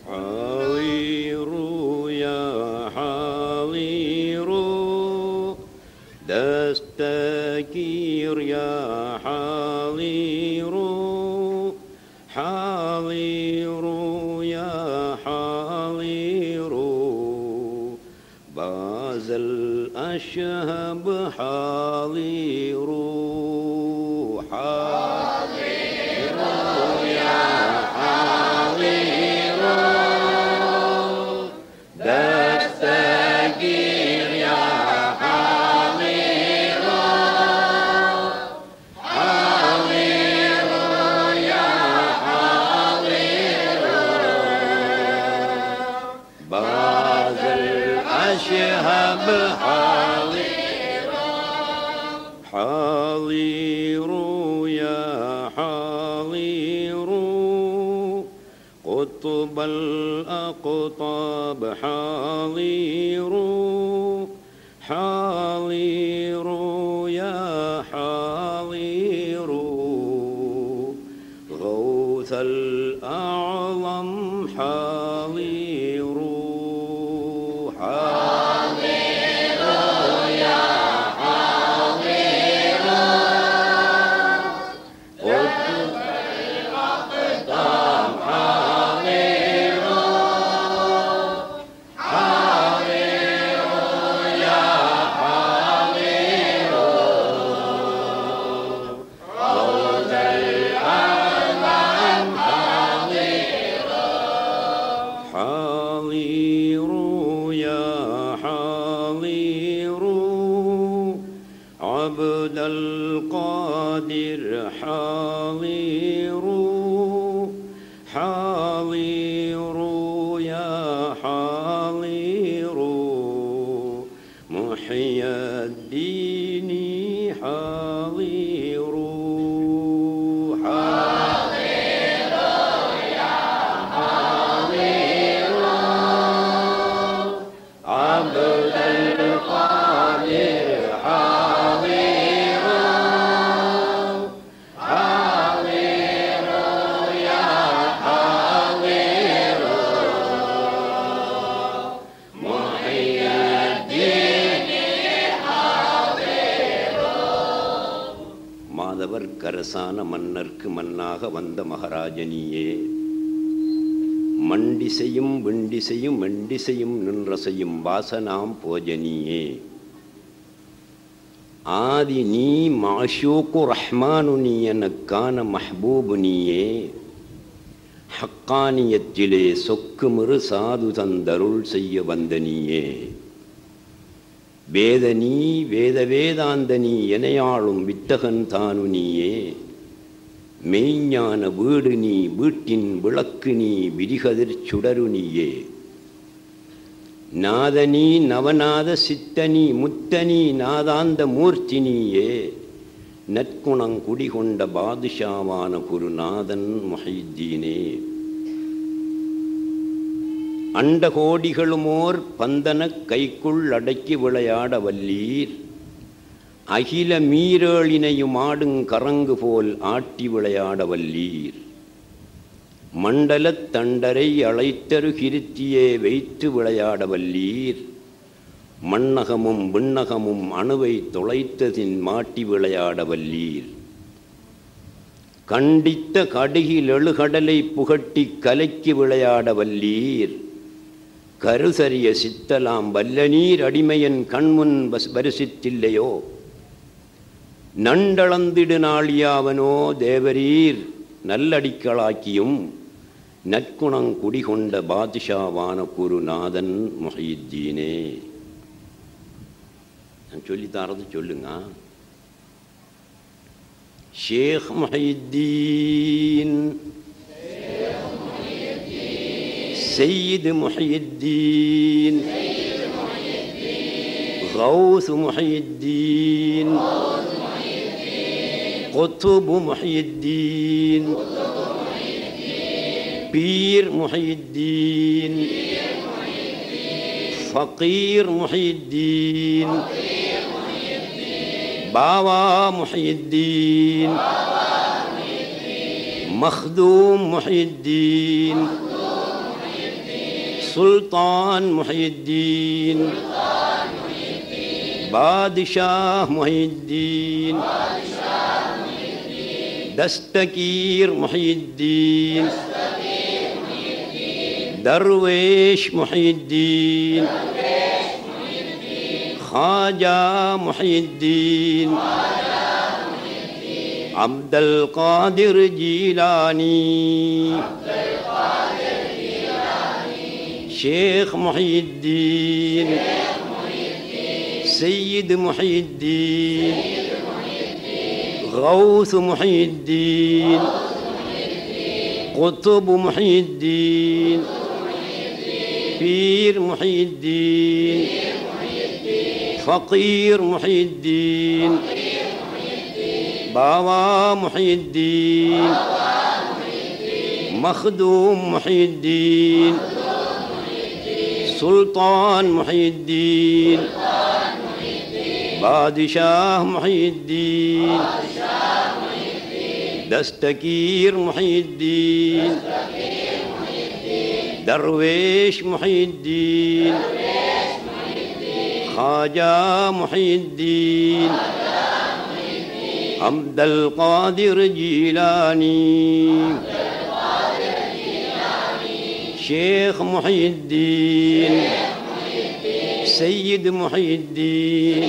حاضر يا حاضر دستكير يا حاضر حاضر يا حاضر باز الأشهب حاضر حاضر يا حاضر قطب الأقطاب حاضر حاضر يا حاضر غوث الأعظم حاضر عبد القادر حاضر حاضر يا حاضر محي الدين حاضر حاضر يا حاضر عبد القادر கரசான மன்னர்க்கு மன்னாக வந்த மகாராஜனியே மண்டிசையும் விண்டிசையும் மெண்டிசையும் நின்றசையும் வாசனாம் போஜனியே ஆதி நீ மாஷூக்கு ரஹ்மானு நீ எனக்கான மஹ்பூபு நீயே ஹக்கானியத்திலே சொக்குமிரு சாது தந்தருள் செய்ய வந்த நீயே வேதனீ வேத வேதாந்தனி எனையாளும் வித்தகன் தானு நீயே மெய்ஞான வீடு நீ வீட்டின் விளக்கு நீ விரிகதிர் சுடரு நீயே நாதனி நவநாத சித்தனி முத்தனி நாதாந்த மூர்த்தி நீயே நற்குணங் குடிகொண்ட பாதுஷாவான குருநாதன் முஹைத்தீனே அண்டகோடிகளுமோர் பந்தன கைக்குள் அடக்கி விளையாட வல்லீர் அகில மீறேளினையும் ஆடுங் கரங்கு போல் ஆட்டி விளையாட வல்லீர் மண்டலத் தண்டரை அழைத்தரு கிருத்தியே வைத்து விளையாட வல்லீர் மண்ணகமும் விண்ணகமும் அணுவை தொலைத்ததின் மாட்டி விளையாட வல்லீர் கண்டித்த கடுகில் எழுகடலை புகட்டி கலைக்கு விளையாட வல்லீர் கருசரிய சித்தலாம் வல்ல நீர் அடிமையன் கண்முன் பரிசித்தில்லையோ நண்டளந்திடு நாளியாவனோ தேவரீர் நல்லடிக்களாக்கியும் நற்குணங் குடிகொண்ட பாதுஷாவான குருநாதன் முஹைத்தீனே. நான் சொல்லித்தாரது சொல்லுங்க. ஷேக் முஹைத்தீன் سيد محي الدين غوث محي الدين قطب محي الدين بير محي الدين فقير محي الدين بابا محي الدين مخدوم محي الدين सुल्तान मुहिद्दीन बादशाह मुहिद्दीन दस्तगीर मुहिद्दीन दरवेश मुहिद्दीन ख्वाजा मुहिद्दीन अब्दुल कादिर जीलानी शेख मुहिद्दीन सैयद मुहिद्दीन गौस मुहिद्दीन कुतुब मुहिद्दीन पीर मुहिद्दीन फ़कीर मुहिद्दीन बावा मुहिद्दीन मखदूम मुहिद्दीन सुल्तान मुहिद्दीन बादशाह मुहिद्दीन दस्तगीर मुहिद्दीन दरवेश मुहिद्दीन ख्वाजा मुहिद्दीन अब्दुल कादिर जीलानी शेख मुहिद्दीन सैयद मुहिद्दीन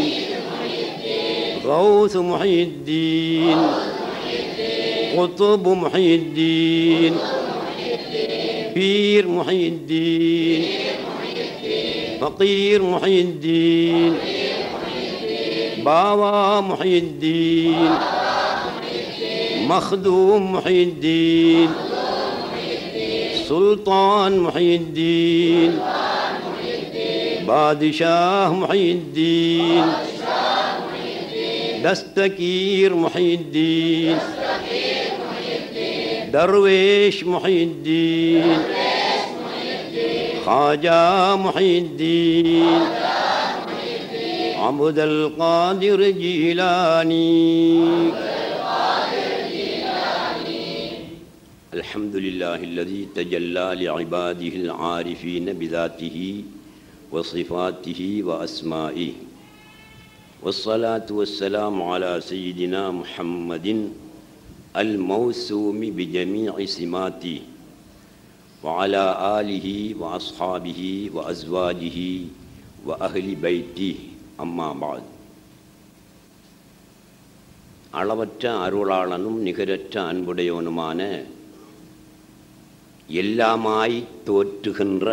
गौस मुहिद्दीन कुतुब मुहिद्दीन पीर मुहिद्दीन फ़कीर मुहिद्दीन बावा मुहिद्दीन मखदूम मुहिद्दीन सुल्तान मुहिद्दीन बादशाह मुहिद्दीन दस्तगीर मुहिद्दीन दरवेश मुहिद्दीन ख्वाजा मुहिद्दीन अब्दुल कादिर जीलानी अल्हम्दुलिल्लाहिल्लज़ी तजल्ला लिइबादिहिल आरिफीन बिज़ातिही व सिफ़ातिही व अस्माइही वस्सलातु वस्सलामु अला सय्यिदिना मुहम्मदिन अल मौसूमी बिजमीइ सिमातिही व अला आलिही व अस्हाबिही व अज़वाजिही व अहलि बैतिही अम्मा बाद அளவற்ற அருளாளனும் நிகரற்ற அன்புடையவனுமான எல்லாமாய் தோற்றுகின்ற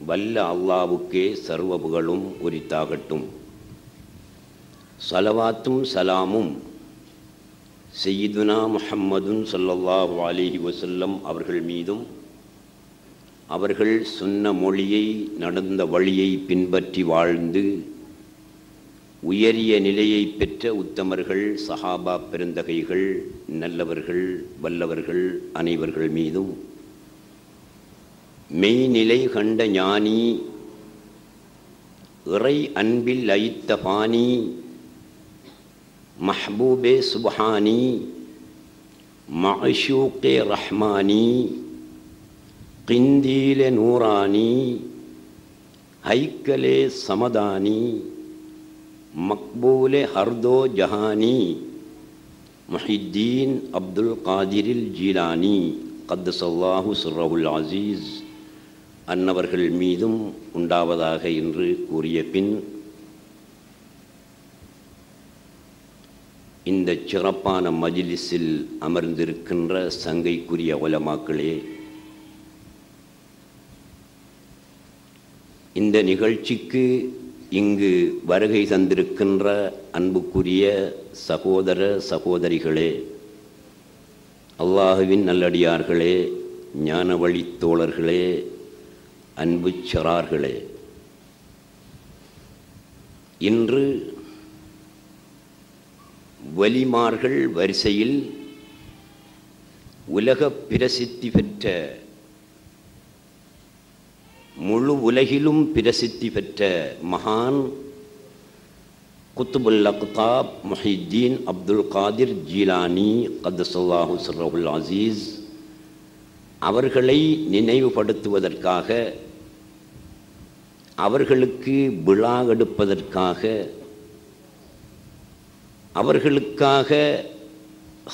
வல்ல அல்லாவுக்கே சர்வ புகழும் உரித்தாகட்டும். ஸலவாத்தும் சலாமும் சய்யிதுனா முஹம்மதுன் ஸல்லல்லாஹு அலைஹி வஸல்லம் அவர்கள் மீதும், அவர்கள் சொன்ன மொழியை நடந்த வழியை பின்பற்றி வாழ்ந்து உயரிய நிலையை பெற்ற உத்தமர்கள், சஹாபா பெருந்தகைகள், நல்லவர்கள், வல்லவர்கள் அனைவர்கள் மீதும், மெய்நிலை கண்ட ஞானி, இறை அன்பில் லயித்த பாணி, மஹ்பூபே சுப்ஹானி, மஅஷூகே ரஹ்மானி, கிந்தீலே நூரானி, ஹைக்கலே சமதானி, மக்பூலே ஹர்தோ ஜஹானி, முஹித்தீன் அப்துல் காதிரில் ஜீலானி கத்தஸல்லாஹு சிர்ரஹுல் அஸீஸ் அன்னவர்கள் மீதும் உண்டாவதாக என்று கூறிய பின், இந்த சிறப்பான மஜ்லிஸில் அமர்ந்திருக்கின்ற சங்கைக்குரிய உலமாக்களே, இந்த நிகழ்ச்சிக்கு இங்கு வருகை தந்திருக்கின்ற அன்புக்குரிய சகோதர சகோதரிகளே, அல்லாஹுவின் நல்லடியார்களே, ஞான வழித் தோழர்களே, அன்பு சிறார்களே, இன்று வலிமார்கள் வரிசையில் உலக பிரசித்தி பெற்ற, முழு உலகிலும் பிரசித்தி பெற்ற மகான் குத்துபுல் அக்தாப் முஹித்தீன் அப்துல் காதிர் ஜீலானி கத்தஸல்லாஹு சிர்ரஹுல் அஸீஸ் அவர்களை நினைவுபடுத்துவதற்காக, அவர்களுக்கு விழா எடுப்பதற்காக, அவர்களுக்காக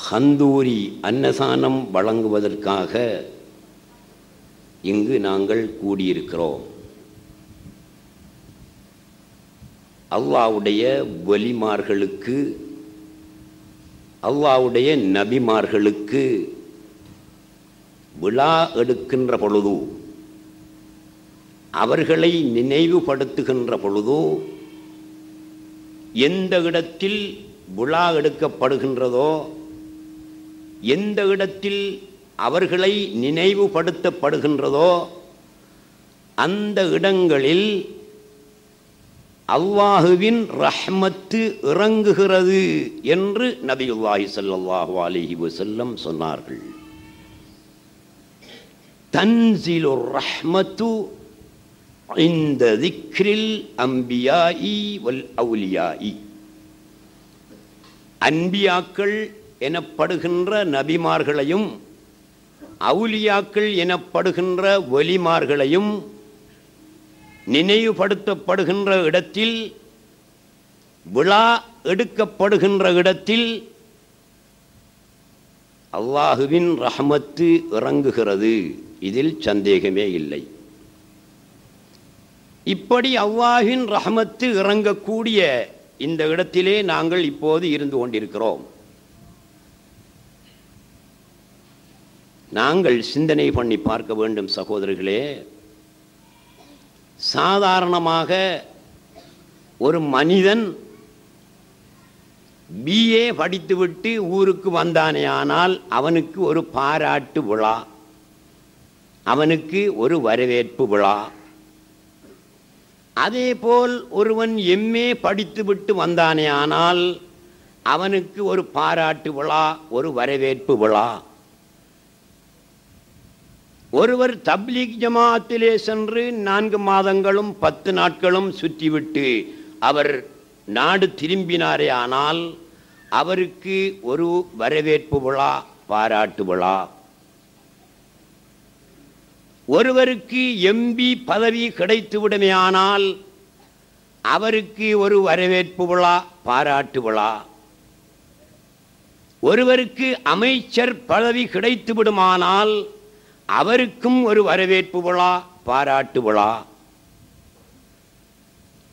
ஹந்தூரி அன்னதானம் வழங்குவதற்காக இங்கு நாங்கள் கூடியிருக்கிறோம். அல்லாஹ்வுடைய வலிமார்களுக்கு, அல்லாஹ்வுடைய நபிமார்களுக்கு விழா எடுக்கின்ற பொழுது, அவர்களை நினைவுபடுத்துகின்ற பொழுது, எந்த இடத்தில் விழா எடுக்கப்படுகின்றதோ, எந்த இடத்தில் அவர்களை நினைவுபடுத்தப்படுகின்றதோ அந்த இடங்களில் அல்லாஹுவின் ரஹ்மத்து இறங்குகிறது என்று நபியுல்லாஹி ஸல்லல்லாஹு அலைஹி வஸல்லம் சொன்னார்கள். தன்சிலுர் ரஹ்மத்து இந்த திக்ரில் அம்பியாஇ வல் அவுலியாஇ. அன்பியாக்கள் எனப்படுகின்ற நபிமார்களையும் அவுலியாக்கள் எனப்படுகின்ற வலிமார்களையும் நினைவுபடுத்தப்படுகின்ற இடத்தில், விழா எடுக்கப்படுகின்ற இடத்தில் அல்லாஹுவின் ரஹ்மத்து இறங்குகிறது. இதில் சந்தேகமே இல்லை. இப்படி அல்லாஹ்வின் ரஹ்மத்து இறங்கக்கூடிய இந்த இடத்திலே நாங்கள் இப்போது இருந்து கொண்டிருக்கிறோம். நாங்கள் சிந்தனை பண்ணி பார்க்க வேண்டும் சகோதரர்களே. சாதாரணமாக ஒரு மனிதன் பிஏ படித்துவிட்டு ஊருக்கு வந்தானே ஆனால் அவனுக்கு ஒரு பாராட்டு விழா, அவனுக்கு ஒரு வரவேற்பு விழா. அதேபோல் ஒருவன் எம்ஏ படித்துவிட்டு வந்தானே ஆனால் அவனுக்கு ஒரு பாராட்டு விழா, ஒரு வரவேற்பு விழா. ஒருவர் தப்லீக் ஜமாஅத்திலே சென்று 4 மாதங்களும் 10 நாட்களும் சுற்றிவிட்டு அவர் நாடு திரும்பினாரே ஆனால் அவருக்கு ஒரு வரவேற்பு விழா, பாராட்டு விழா. ஒருவருக்கு எம்பி பதவி கிடைத்துவிடுமே ஆனால் அவருக்கு ஒரு வரவேற்பு விழா, பாராட்டு விழா. ஒருவருக்கு அமைச்சர் பதவி கிடைத்து விடுமானால் அவருக்கும் ஒரு வரவேற்பு விழா, பாராட்டு விழா.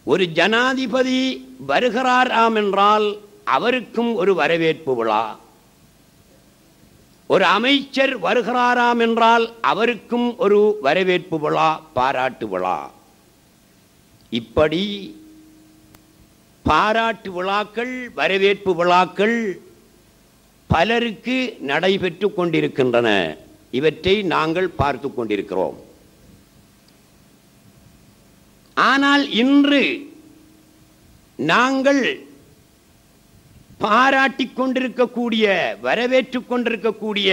ஒரு ஜனாதிபதி வருகிறாராம் என்றால் அவருக்கும் ஒரு வரவேற்பு விழா. ஒரு அமைச்சர் வருகிறாராம் என்றால் அவருக்கும் ஒரு வரவேற்பு விழா, பாராட்டு விழா. இப்படி பாராட்டு விழாக்கள், வரவேற்பு விழாக்கள் பலருக்கு நடைபெற்று கொண்டிருக்கின்றன. இவற்றை நாங்கள் பார்த்து கொண்டிருக்கிறோம். ஆனால் இன்று நாங்கள் பாராட்டிக் கொண்டிருக்கக்கூடிய, வரவேற்றுக் கொண்டிருக்கக்கூடிய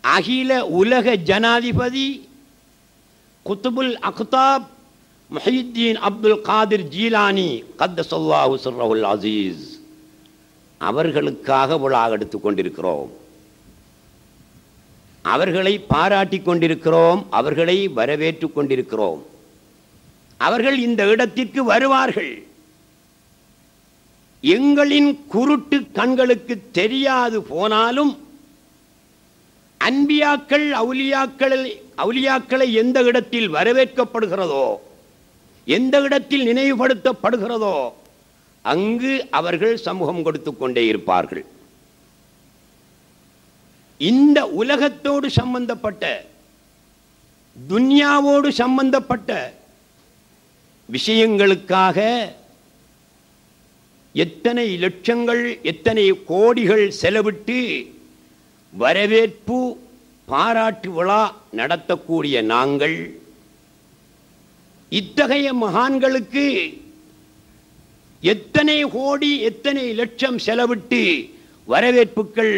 அகில உலக ஜனாதிபதி குத்துபுல் அக்தாப் முஹியுத்தீன் அப்துல் காதிர் ஜீலானி கத்தஸல்லாஹு சிர்ரஹுல் அஸீஸ் அவர்களுக்காக விழா எடுத்துக் கொண்டிருக்கிறோம். அவர்களை பாராட்டிக் கொண்டிருக்கிறோம், அவர்களை வரவேற்றுக் கொண்டிருக்கிறோம். அவர்கள் இந்த இடத்திற்கு வருவார்கள். எங்களின் குருட்டு கண்களுக்கு தெரியாது போனாலும் அன்பியாக்கள், அவுலியாக்களை எந்த இடத்தில் வரவேற்கப்படுகிறதோ, எந்த இடத்தில் நினைவுபடுத்தப்படுகிறதோ அங்கு அவர்கள் சமூகம் கொடுத்து கொண்டே இருப்பார்கள். இந்த உலகத்தோடு சம்பந்தப்பட்ட, துன்யாவோடு சம்பந்தப்பட்ட விஷயங்களுக்காக எத்தனை லட்சங்கள், எத்தனை கோடிகள் செலவிட்டு வரவேற்பு, பாராட்டு விழா நடத்தக்கூடிய நாங்கள் இத்தகைய மகான்களுக்கு எத்தனை கோடி, எத்தனை லட்சம் செலவிட்டு வரவேற்புகள்,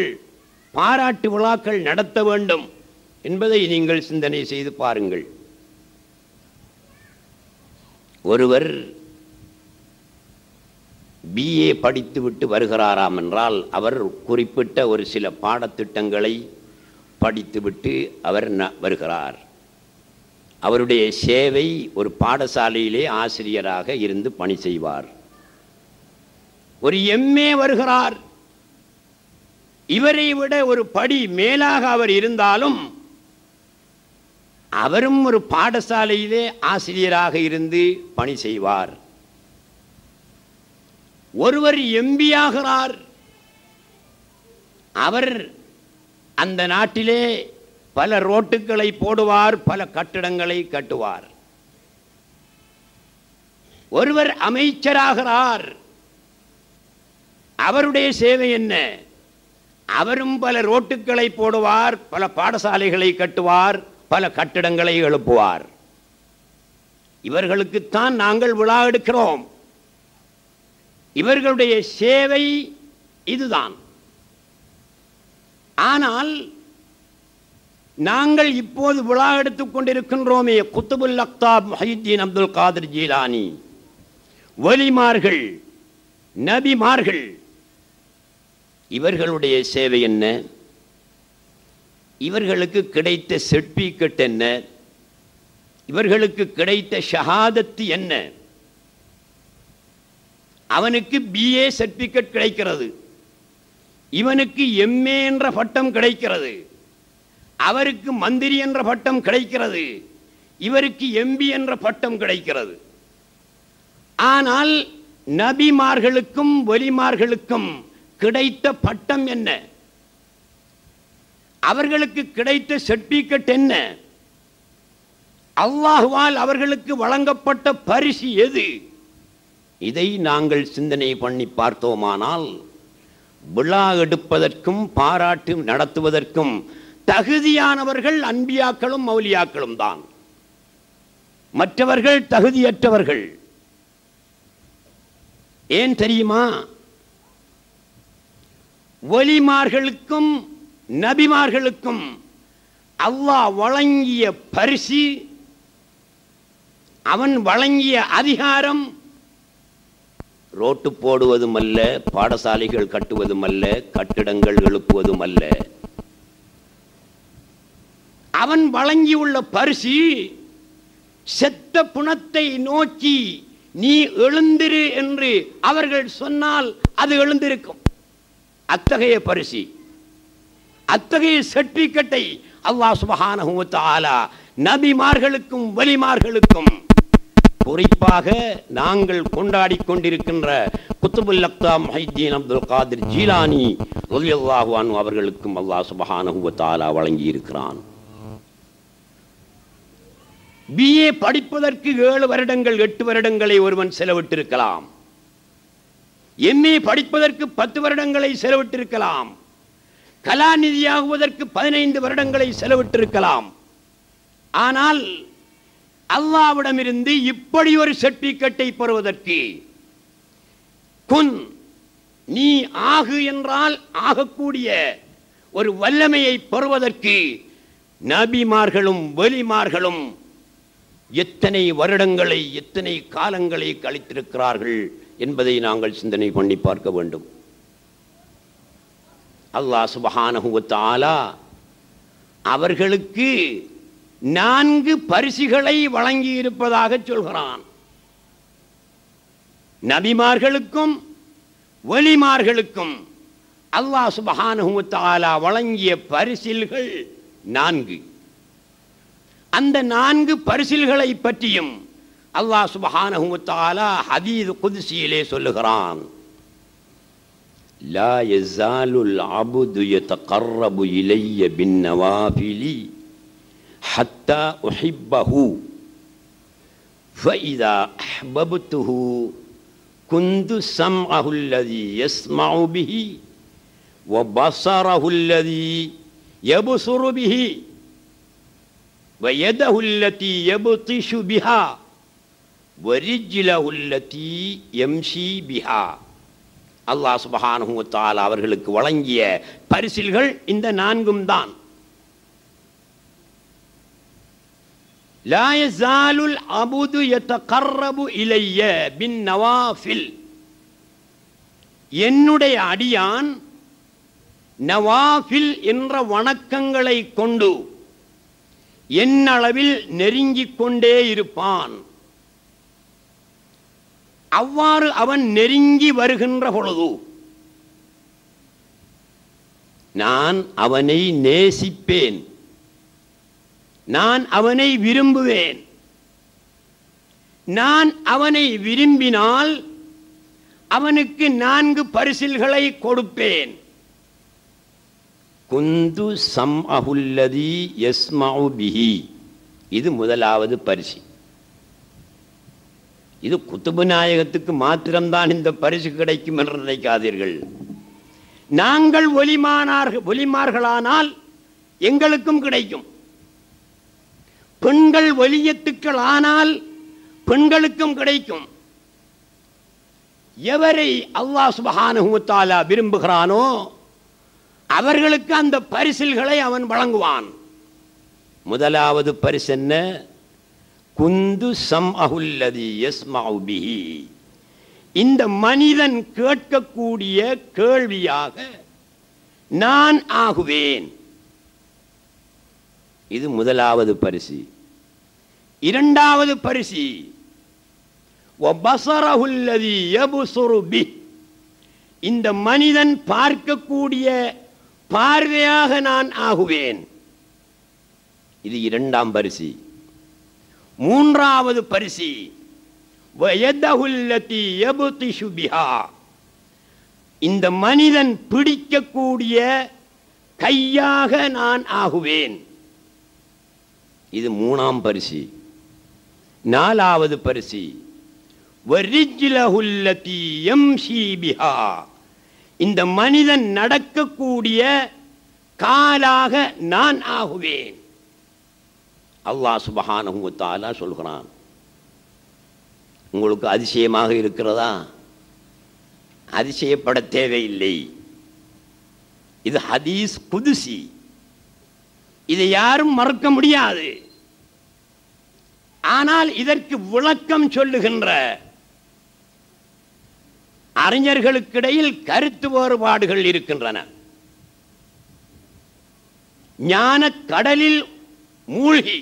பாராட்டு விழாக்கள் நடத்த வேண்டும் என்பதை நீங்கள் சிந்தனை செய்து பாருங்கள். ஒருவர் பிஏ படித்துவிட்டு வருகிறாராம் என்றால் அவர் குறிப்பிட்ட ஒரு சில பாடத்திட்டங்களை படித்துவிட்டு அவர் வருகிறார். அவருடைய சேவை ஒரு பாடசாலையிலே ஆசிரியராக இருந்து பணி செய்வார். ஒரு எம்ஏ வருகிறார். இவரை விட ஒரு படி மேலாக அவர் இருந்தாலும் அவரும் ஒரு பாடசாலையிலே ஆசிரியராக இருந்து பணி செய்வார். ஒருவர் எம்பி ஆகிறார். அவர் அந்த நாட்டிலே பல ரோட்டுகளை போடுவார், பல கட்டிடங்களை கட்டுவார். ஒருவர் அமைச்சராகிறார். அவருடைய சேவை என்ன? அவரும் பல ரோட்டுகளை போடுவார், பல பாடசாலைகளை கட்டுவார், பல கட்டிடங்களை எழுப்புவார். இவர்களுக்குத்தான் நாங்கள் விழா எடுக்கிறோம். இவர்களுடைய சேவை இதுதான். ஆனால் நாங்கள் இப்போது விழா எடுத்துக் கொண்டிருக்கின்றோமே, குத்துபுல் அக்தாப் முஹையீன் அப்துல் காதிர் ஜீலானி, வலிமார்கள், நபிமார்கள், இவர்களுடைய சேவை என்ன? இவர்களுக்கு கிடைத்த சர்டிபிகேட் என்ன? இவர்களுக்கு கிடைத்த ஷஹாதத்து என்ன? அவனுக்கு பிஏ சர்டிபிகேட் கிடைக்கிறது, இவனுக்கு எம்ஏ என்ற பட்டம் கிடைக்கிறது, அவருக்கு மந்திரி என்ற பட்டம் கிடைக்கிறது, இவருக்கு எம்பி என்ற பட்டம் கிடைக்கிறது. ஆனால் நபிமார்களுக்கும் வலிமார்களுக்கும் கிடைத்த பட்டம் என்ன? அவர்களுக்கு கிடைத்த சர்டிபிகேட் என்ன? அல்லாஹ்வால் அவர்களுக்கு வழங்கப்பட்ட பரிசு எது? இதை நாங்கள் சிந்தனை பண்ணி பார்த்தோமானால் விழா எடுப்பதற்கும் பாராட்டு நடத்துவதற்கும் தகுதியானவர்கள் அன்பியாக்களும் மௌலியாக்களும் தான். மற்றவர்கள் தகுதியற்றவர்கள். ஏன் தெரியுமா? வலிமார்களுக்கும் நபிமார்களுக்கும் அல்லாஹ் வழங்கிய பரிசு, அவன் வழங்கிய அதிகாரம் ரோட்டு போடுவதும் அல்ல, பாடசாலைகள் கட்டுவதும் அல்ல, கட்டிடங்கள் எழுப்புவதும் அல்ல. அவன் வழங்கியுள்ள பரிசு செத்த புணத்தை நோக்கி நீ எழுந்திரு என்று அவர்கள் சொன்னால் அது எழுந்திருக்கும். அத்தகைய பரிசு, அத்தகைய சர்டிபிகேட்டை அல்லாஹ் சுப்ஹானஹு வ தஆலா நபிமார்களுக்கும் வலிமார்களுக்கும், குறிப்பாக நாங்கள் கொண்டாடி கொண்டிருக்கின்ற குத்துபுல் அக்தாப் முஹையீன் அப்துல் காதிர் ஜீலானி ரலியல்லாஹு அன்ஹு அவர்களுக்கும் அல்லாஹ் சுப்ஹானஹு வ தஆலா வழங்கி இருக்கிறான். பிஏ படிப்பதற்கு 7 வருடங்கள் 8 வருடங்களை ஒருவன் செலவிட்டிருக்கலாம். எம்ஏ படிப்பதற்கு 10 வருடங்களை செலவிட்டிருக்கலாம். கலாநிதியாகுவதற்கு 15 வருடங்களை செலவிட்டிருக்கலாம். ஆனால் அல்லாஹ்விடமிருந்து இப்படி ஒரு சர்டிபிகேட்டை பெறுவதற்கு, குன் நீ ஆகு என்றால் ஆகக்கூடிய ஒரு வல்லமையை பெறுவதற்கு நபிமார்களும் வலிமார்களும் எத்தனை வருடங்களை எத்தனை காலங்களை கழித்திருக்கிறார்கள் என்பதை நாங்கள் சிந்தனை பண்ணி பார்க்க வேண்டும். அல்லாஹ் சுப்ஹானஹு வ தஆலா அவர்களுக்கு 4 பரிசுகளை வழங்கி இருப்பதாக சொல்கிறான். நபிமார்களுக்கும் வலிமார்களுக்கும் அல்லாஹ் சுப்ஹானஹு வ தஆலா வழங்கிய பரிசில்கள் 4. அந்த 4 பரிசில்களை பற்றியும் அல்லாஹ் சுப்ஹானஹு வ தஆலா ஹதீஸ் குத்ஸியிலே சொல்லுகிறான். லா யஸாலுல் அப்து யதகர்ரபு இலைய பின்னவாஃபிலி ஹத்தா உஹிப்பஹு ஃபஇதா அஹ்பப்துஹு குந்து ஸம்அஹு அல்லதி யஸ்மஉ பிஹி வ பஸரஹு அல்லதி யப்ஸுரு பிஹி وَيَدَهُ الَّتِي يَبْطِشُ بِهَا وَرِجْلَهُ الَّتِي يَمْشِي بِهَا. அல்லாஹ் சுப்ஹானஹு வ தஆலா அவர்களுக்கு வழங்கிய பரிசில்கள் இந்த 4 தான். லா யஸாலுல் அப்து யதகர்ரபு இலைய பின்னவாஃபில், என்னுடைய அடியான் நவாஃபில் என்ற வணக்கங்களை கொண்டு என்னளவில் நெருங்கிக் கொண்டே இருப்பான். அவ்வாறு அவன் நெருங்கி வருகின்ற பொழுது நான் அவனை நேசிப்பேன், நான் அவனை விரும்புவேன். நான் அவனை விரும்பினால் அவனுக்கு 4 பரிசில்களை கொடுப்பேன். குந்து சம்அஹுல்லதி யஸ்மஉ பிஹி, இது முதலாவது பரிசு. இது குத்துபு நாயகத்துக்கு மாத்திரம்தான் இந்த பரிசு கிடைக்கும் என்று நினைக்காதீர்கள். நாங்கள் ஒலிமார்களானால் எங்களுக்கும் கிடைக்கும். பெண்கள் ஒலியத்துக்கள் ஆனால் பெண்களுக்கும் கிடைக்கும். எவரை அல்லாஹ் சுப்ஹானஹு வ தஆலா விரும்புகிறானோ அவர்களுக்கு அந்த பரிசில்களை அவன் வழங்குவான். முதலாவது பரிசு என்ன? குந்து சம்அஹுல்லதி யஸ்மஉ பிஹி, இந்த மனிதன் கேட்கக்கூடிய கேள்வியாக நான் ஆகுவேன். இது முதலாவது பரிசு. இரண்டாவது பரிசு வபஸரஹுல்லதி யப்ஸுரு பிஹி, இந்த மனிதன் பார்க்கக்கூடிய பார்வையாக நான் ஆகுவேன். இது இரண்டாம் பரிசு. மூன்றாவது பரிசு வயதஹுல்லதி யப்திஷு பிஹா, இந்த மனிதன் பிடிக்கக்கூடிய கையாக நான் ஆகுவேன். இது மூணாம் பரிசு. நாலாவது பரிசு வரிஜ்லஹுல்லதி யம்ஷி பிஹா, இந்த மனிதன் நடக்கக்கூடிய காலாக நான் ஆகுவேன். அல்லாஹ் சுப்ஹானஹு வ தஆலா சொல்கிறான். உங்களுக்கு அதிசயமாக இருக்கிறதா? அதிசயப்பட தேவையில்லை. இது ஹதீஸ் குதுசி, இதை யாரும் மறுக்க முடியாது. ஆனால் இதற்கு விளக்கம் சொல்லுகின்ற அறிஞர்களுக்கிடையில் கருத்து வேறுபாடுகள் இருக்கின்றன. ஞான கடலில் மூழ்கி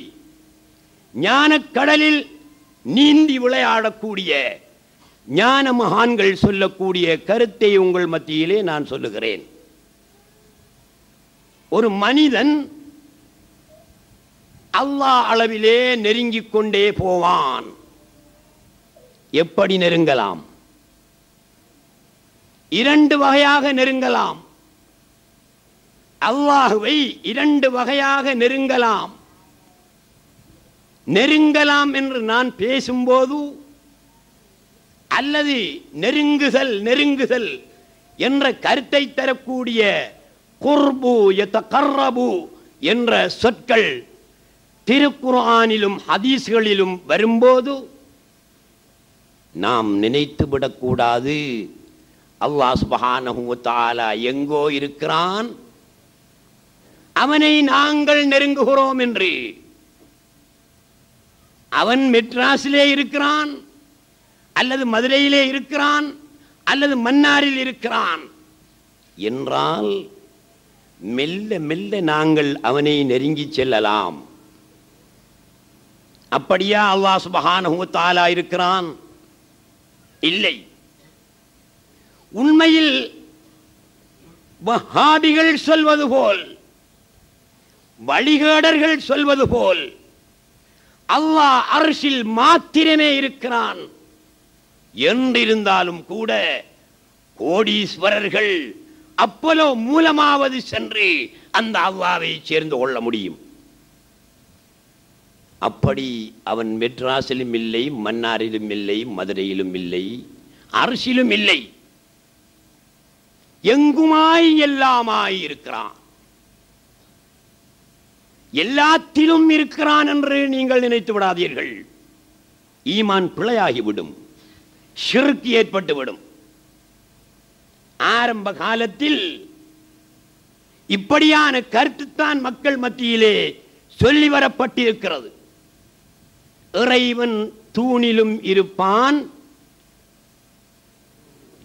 ஞான கடலில் நீந்தி விளையாடக்கூடிய ஞான மகான்கள் சொல்லக்கூடிய கருத்தை உங்கள் மத்தியிலே நான் சொல்லுகிறேன். ஒரு மனிதன் அல்லாஹ் அளவிலே நெருங்கிக் கொண்டே போவான். எப்படி நெருங்கலாம்? 2 வகையாக நெருங்கலாம். அல்லாஹ்வை 2 வகையாக நெருங்கலாம். நெருங்கலாம் என்று நான் பேசும்போது அல்லது நெருங்குதல் என்ற கருத்தை தரக்கூடிய குர்பு யதகர்ரபு என்ற சொற்கள் திருக்குர்ஆனிலும் ஹதீஸ்களிலும் வரும்போது நாம் நினைத்து விடக்கூடாது அல்லாஹ் சுப்ஹானஹு வ தஆலா எங்கோ இருக்கிறான், அவனை நாங்கள் நெருங்குகிறோம் என்று. அவன் மெட்ராஸிலே இருக்கிறான், அல்லது மதுரையிலே இருக்கிறான், அல்லது மன்னாரில் இருக்கிறான் என்றால் மெல்ல மெல்ல நாங்கள் அவனை நெருங்கி செல்லலாம். அப்படியா அல்லாஹ் சுப்ஹானஹு வ தஆலா இருக்கிறான்? இல்லை. உண்மையில் வஹாபிகள் சொல்வது போல், வழிகேடர்கள் சொல்வது போல் அல்லாஹ் அர்ஷில் மாத்திரமே இருக்கிறான் என்றிருந்தாலும் கூட கோடீஸ்வரர்கள் அப்போலோ மூலமாவது சென்று அந்த அல்லாஹ்வை சேர்ந்து கொள்ள முடியும். அப்படி அவன் மெட்ராஸிலும் இல்லை, மன்னாரிலும் இல்லை, மதுரையிலும் இல்லை, அர்ஷிலும் இல்லை, எங்குமாய் எல்லாமாய் இருக்கிறான். எல்லாத்திலும் இருக்கிறான் என்று நீங்கள் நினைத்து விடாதீர்கள். ஈமான் பிழையாகிவிடும், ஷிர்க் ஏற்பட்டுவிடும். ஆரம்ப காலத்தில் இப்படியான கருத்துத்தான் மக்கள் மத்தியிலே சொல்லி வரப்பட்டிருக்கிறது. இறைவன் தூணிலும் இருப்பான்,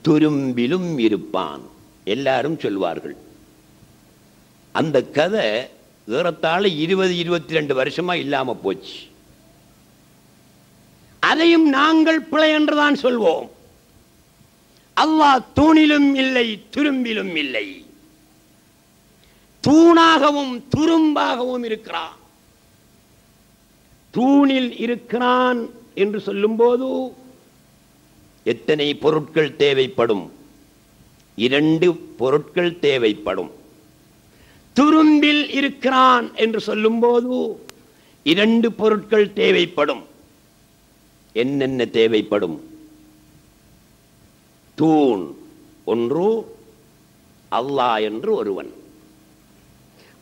துரும்பிலும் இருப்பான் எல்லாரும் சொல்வார்கள். அந்த கதை ஏறத்தாழ 20-22 வருஷமா இல்லாம போச்சு. அதையும் நாங்கள் பிழை என்றுதான் சொல்வோம். அல்லாஹ் தூணிலும் இல்லை, துரும்பிலும் இல்லை. தூணாகவும் துரும்பாகவும் இருக்கிறான். தூணில் இருக்கிறான் என்று சொல்லும்போது எத்தனை பொருட்கள் தேவைப்படும்? 2 பொருட்கள் தேவைப்படும். துரும்பில் இருக்கிறான் என்று சொல்லும்போது 2 பொருட்கள் தேவைப்படும். என்னென்ன தேவைப்படும்? தூண் ஒன்று, அல்லாஹ் என்று ஒருவன்.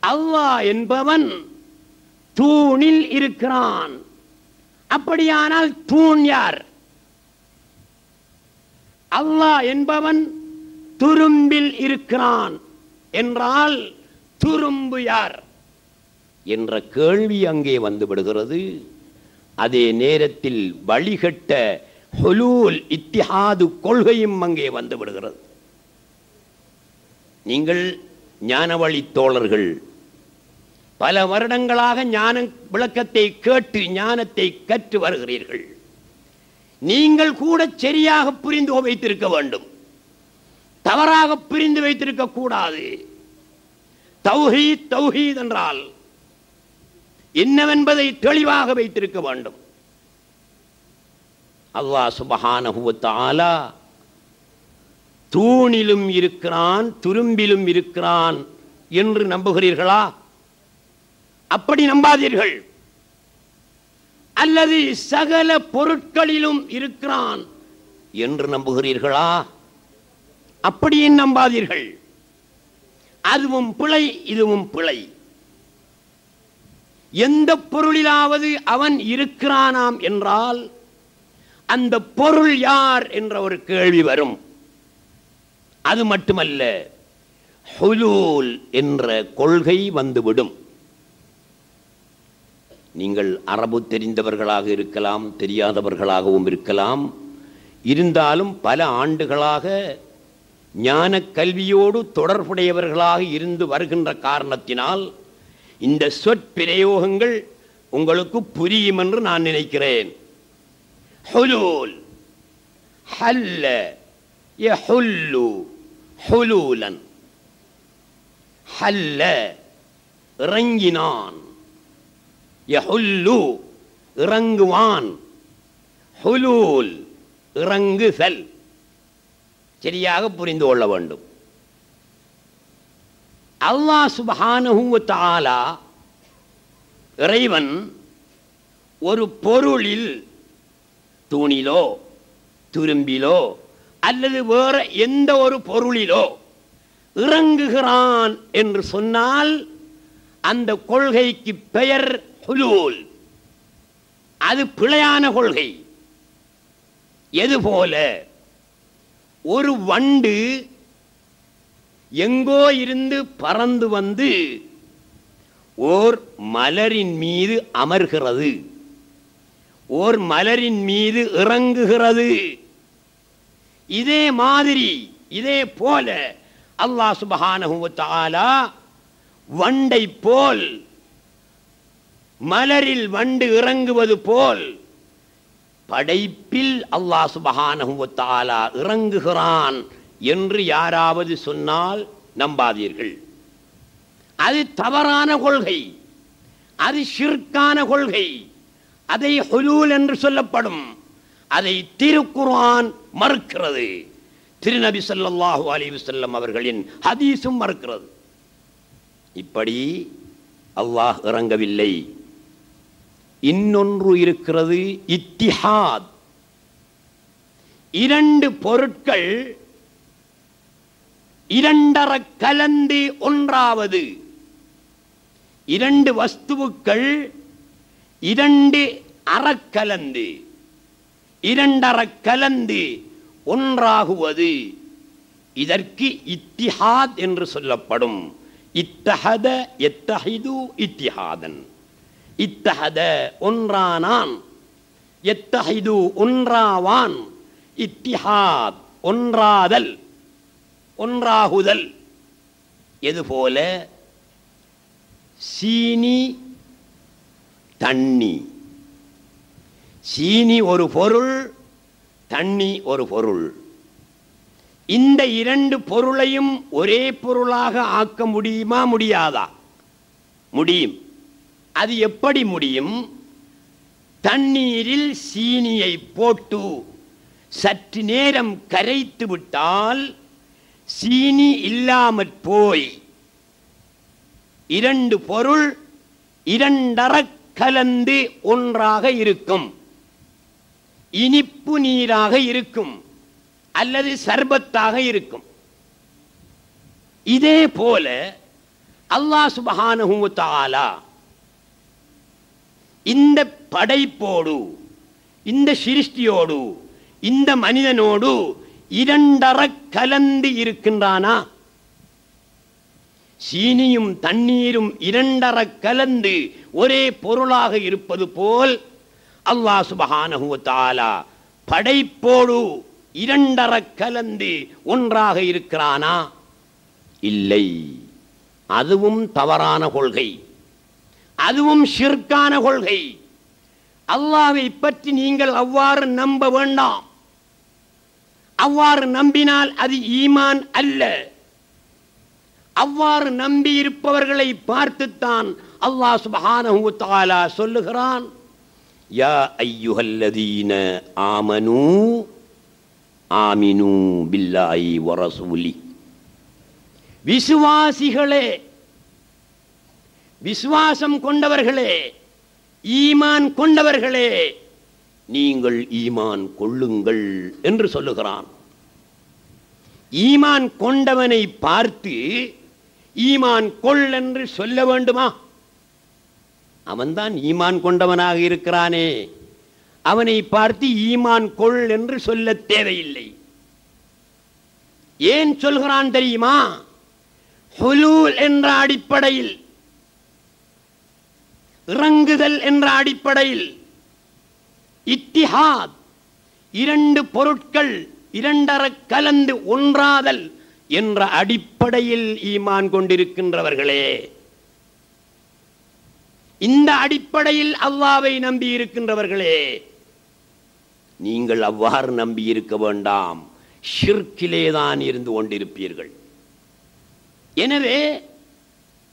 அல்லாஹ் என்பவன் தூணில் இருக்கிறான். அப்படியானால் தூண் யார்? அல்லாஹ் என்பவன் துரும்பில் இருக்கிறான் என்றால் துரும்பு யார் என்ற கேள்வி அங்கே வந்து விடுகிறது. அதே நேரத்தில் வழிகட்ட ஹுலூல் இத்திஹாது கொள்கையும் அங்கே வந்து விடுகிறது. நீங்கள் ஞானவழி தோழர்கள் பல வருடங்களாக ஞான விளக்கத்தை கேட்டு ஞானத்தை கற்று வருகிறீர்கள். நீங்கள் கூட சரியாக புரிந்து வைத்திருக்க வேண்டும், தவறாக புரிந்து வைத்திருக்க கூடாது. தௌஹீத் தௌஹீத் என்றால் என்னவென்பதை தெளிவாக வைத்திருக்க வேண்டும். அல்லாஹ் சுப்ஹானஹு வ தஆலா தூணிலும் இருக்கிறான், துரும்பிலும் இருக்கிறான் என்று நம்புகிறீர்களா? அப்படி நம்பாதீர்கள். அல்லது சகல பொருட்களிலும் இருக்கிறான் என்று நம்புகிறீர்களா? அப்படியும் நம்பாதீர்கள். அதுவும் பிழை, இதுவும் பிழை. எந்த பொருளிலாவது அவன் இருக்கிறானாம் என்றால் அந்த பொருள் யார் என்ற ஒரு கேள்வி வரும். அது மட்டுமல்ல, ஹுலூல் என்ற கொள்கை வந்துவிடும். நீங்கள் அரபு தெரிந்தவர்களாக இருக்கலாம், தெரியாதவர்களாகவும் இருக்கலாம். இருந்தாலும் பல ஆண்டுகளாக ஞான கல்வியோடு தொடர்புடையவர்களாக இருந்து வருகின்ற காரணத்தினால் இந்த சொற்பிரயோகங்கள் உங்களுக்கு புரியும் என்று நான் நினைக்கிறேன். ஹுலூல், ஹல்ல யஹுல்லு ஹுலூலன். ஹல்ல இறங்கினான், யஹுல்லு இறங்குவான், ஹுலூல் இறங்குதல். சரியாக புரிந்து கொள்ள வேண்டும். அல்லாஹ் சுப்ஹானஹு வ தஆலா இறைவன் ஒரு பொருளில், தூணிலோ துரும்பிலோ அல்லது வேற எந்த ஒரு பொருளிலோ இறங்குகிறான் என்று சொன்னால் அந்த கொள்கைக்கு பெயர் ஹுலூல். அது பிழையான கொள்கை. எதுபோல ஒரு வண்டு எங்கோ இருந்து பறந்து வந்து ஓர் மலரின் மீது அமர்கிறது, ஓர் மலரின் மீது இறங்குகிறது. இதே மாதிரி, இதே போல அல்லாஹ் சுப்ஹானஹு வ தஆலா வண்டை போல், மலரில் வண்டு இறங்குவது போல் படைப்பில் அல்லாஹ் சுப்ஹானஹு வ தஆலா இறங்குகிறான் என்று யாராவது சொன்னால் நம்பாதீர்கள். அது தவறான கொள்கை, அது ஷிர்கான கொள்கை. அதை ஹுலூல் என்று சொல்லப்படும். அதை திருக்குர்ஆன் மறுக்கிறது, திருநபி ஸல்லல்லாஹு அலைஹி வஸல்லம் அவர்களின் ஹதீஸும் மறுக்கிறது. இப்படி அல்லாஹ் இறங்கவில்லை. இன்னொன்று இருக்கிறது, இத்திஹாத். 2 பொருட்கள் இரண்டர கலந்து ஒன்றாவது. 2 வஸ்துக்கள் 2 அறக்கலந்து, 2 அறக்கலந்து ஒன்றாகுவது. இதற்கு இத்திஹாத் என்று சொல்லப்படும். இத்தஹத யத்தஹிது இத்திஹாதன். இத்தஹத ஒன்றானான், யத்தஹிது ஒன்றாவான், இத்திஹாத் ஒன்றாதல், ஒன்றாகுதல். எதுபோல சீனி, தண்ணி. சீனி ஒரு பொருள், தண்ணி ஒரு பொருள். இந்த இரண்டு பொருளையும் ஒரே பொருளாக ஆக்க முடியுமா, முடியாதா? முடியும். அது எப்படி முடியும்? தண்ணீரில் சீனியை போட்டு சற்று நேரம் கரைத்து விட்டால் சீனி இல்லாமற் போய் இரண்டு பொருள் இரண்டர கலந்து ஒன்றாக இருக்கும். இனிப்பு நீராக இருக்கும் அல்லது சர்பத்தாக இருக்கும். இதே போல அல்லாஹ் சுப்ஹானஹு வ தஆலா இந்த படைப்போடு, இந்த சிருஷ்டியோடு, இந்த மனிதனோடு இரண்டர கலந்து இருக்கின்றானா? சீனியும் தண்ணீரும் இரண்டர கலந்து ஒரே பொருளாக இருப்பது போல் அல்லாஹ் சுப்ஹானஹு வ தஆலா படைப்போடு இரண்டர கலந்து ஒன்றாக இருக்கிறானா? இல்லை. அதுவும் தவறான கொள்கை, அதுவும் ஷிர்கான கொள்கை. அல்லாஹ்வை பற்றி நீங்கள் அவ்வாறு நம்ப வேண்டாம். அவ்வாறு நம்பினால் அது ஈமான் அல்ல. அவ்வாறு நம்பி இருப்பவர்களை பார்த்துத்தான் அல்லாஹ் சுப்ஹானஹு வ தஆலா சொல்லுகிறான், யா அய்யுஹல்லதீன ஆமனூ ஆமினூ பில்லாஹி வ ரசூலி. விசுவாசிகளே, விசுவாசம் கொண்டவர்களே, ஈமான் கொண்டவர்களே, நீங்கள் ஈமான் கொள்ளுங்கள் என்று சொல்லுகிறான். ஈமான் கொண்டவனை பார்த்து ஈமான் கொள் என்று சொல்ல வேண்டுமா? அவன்தான் ஈமான் கொண்டவனாக இருக்கிறானே, அவனை பார்த்து ஈமான் கொள் என்று சொல்ல தேவையில்லை. ஏன் சொல்கிறான் தெரியுமா? ஹுலூல் என்ற அடிப்படையில், இறங்குதல் என்ற அடிப்படையில், இத்திஹாத் இரண்டு பொருட்கள் இரண்டர கலந்து ஒன்றாதல் என்ற அடிப்படையில் ஈமான் கொண்டிருக்கின்றவர்களே, இந்த அடிப்படையில் அல்லாஹ்வை நம்பி இருக்கின்றவர்களே, நீங்கள் அவ்வாறு நம்பி இருக்க வேண்டாம். ஷிர்கிலேதான் இருந்து கொண்டிருப்பீர்கள். எனவே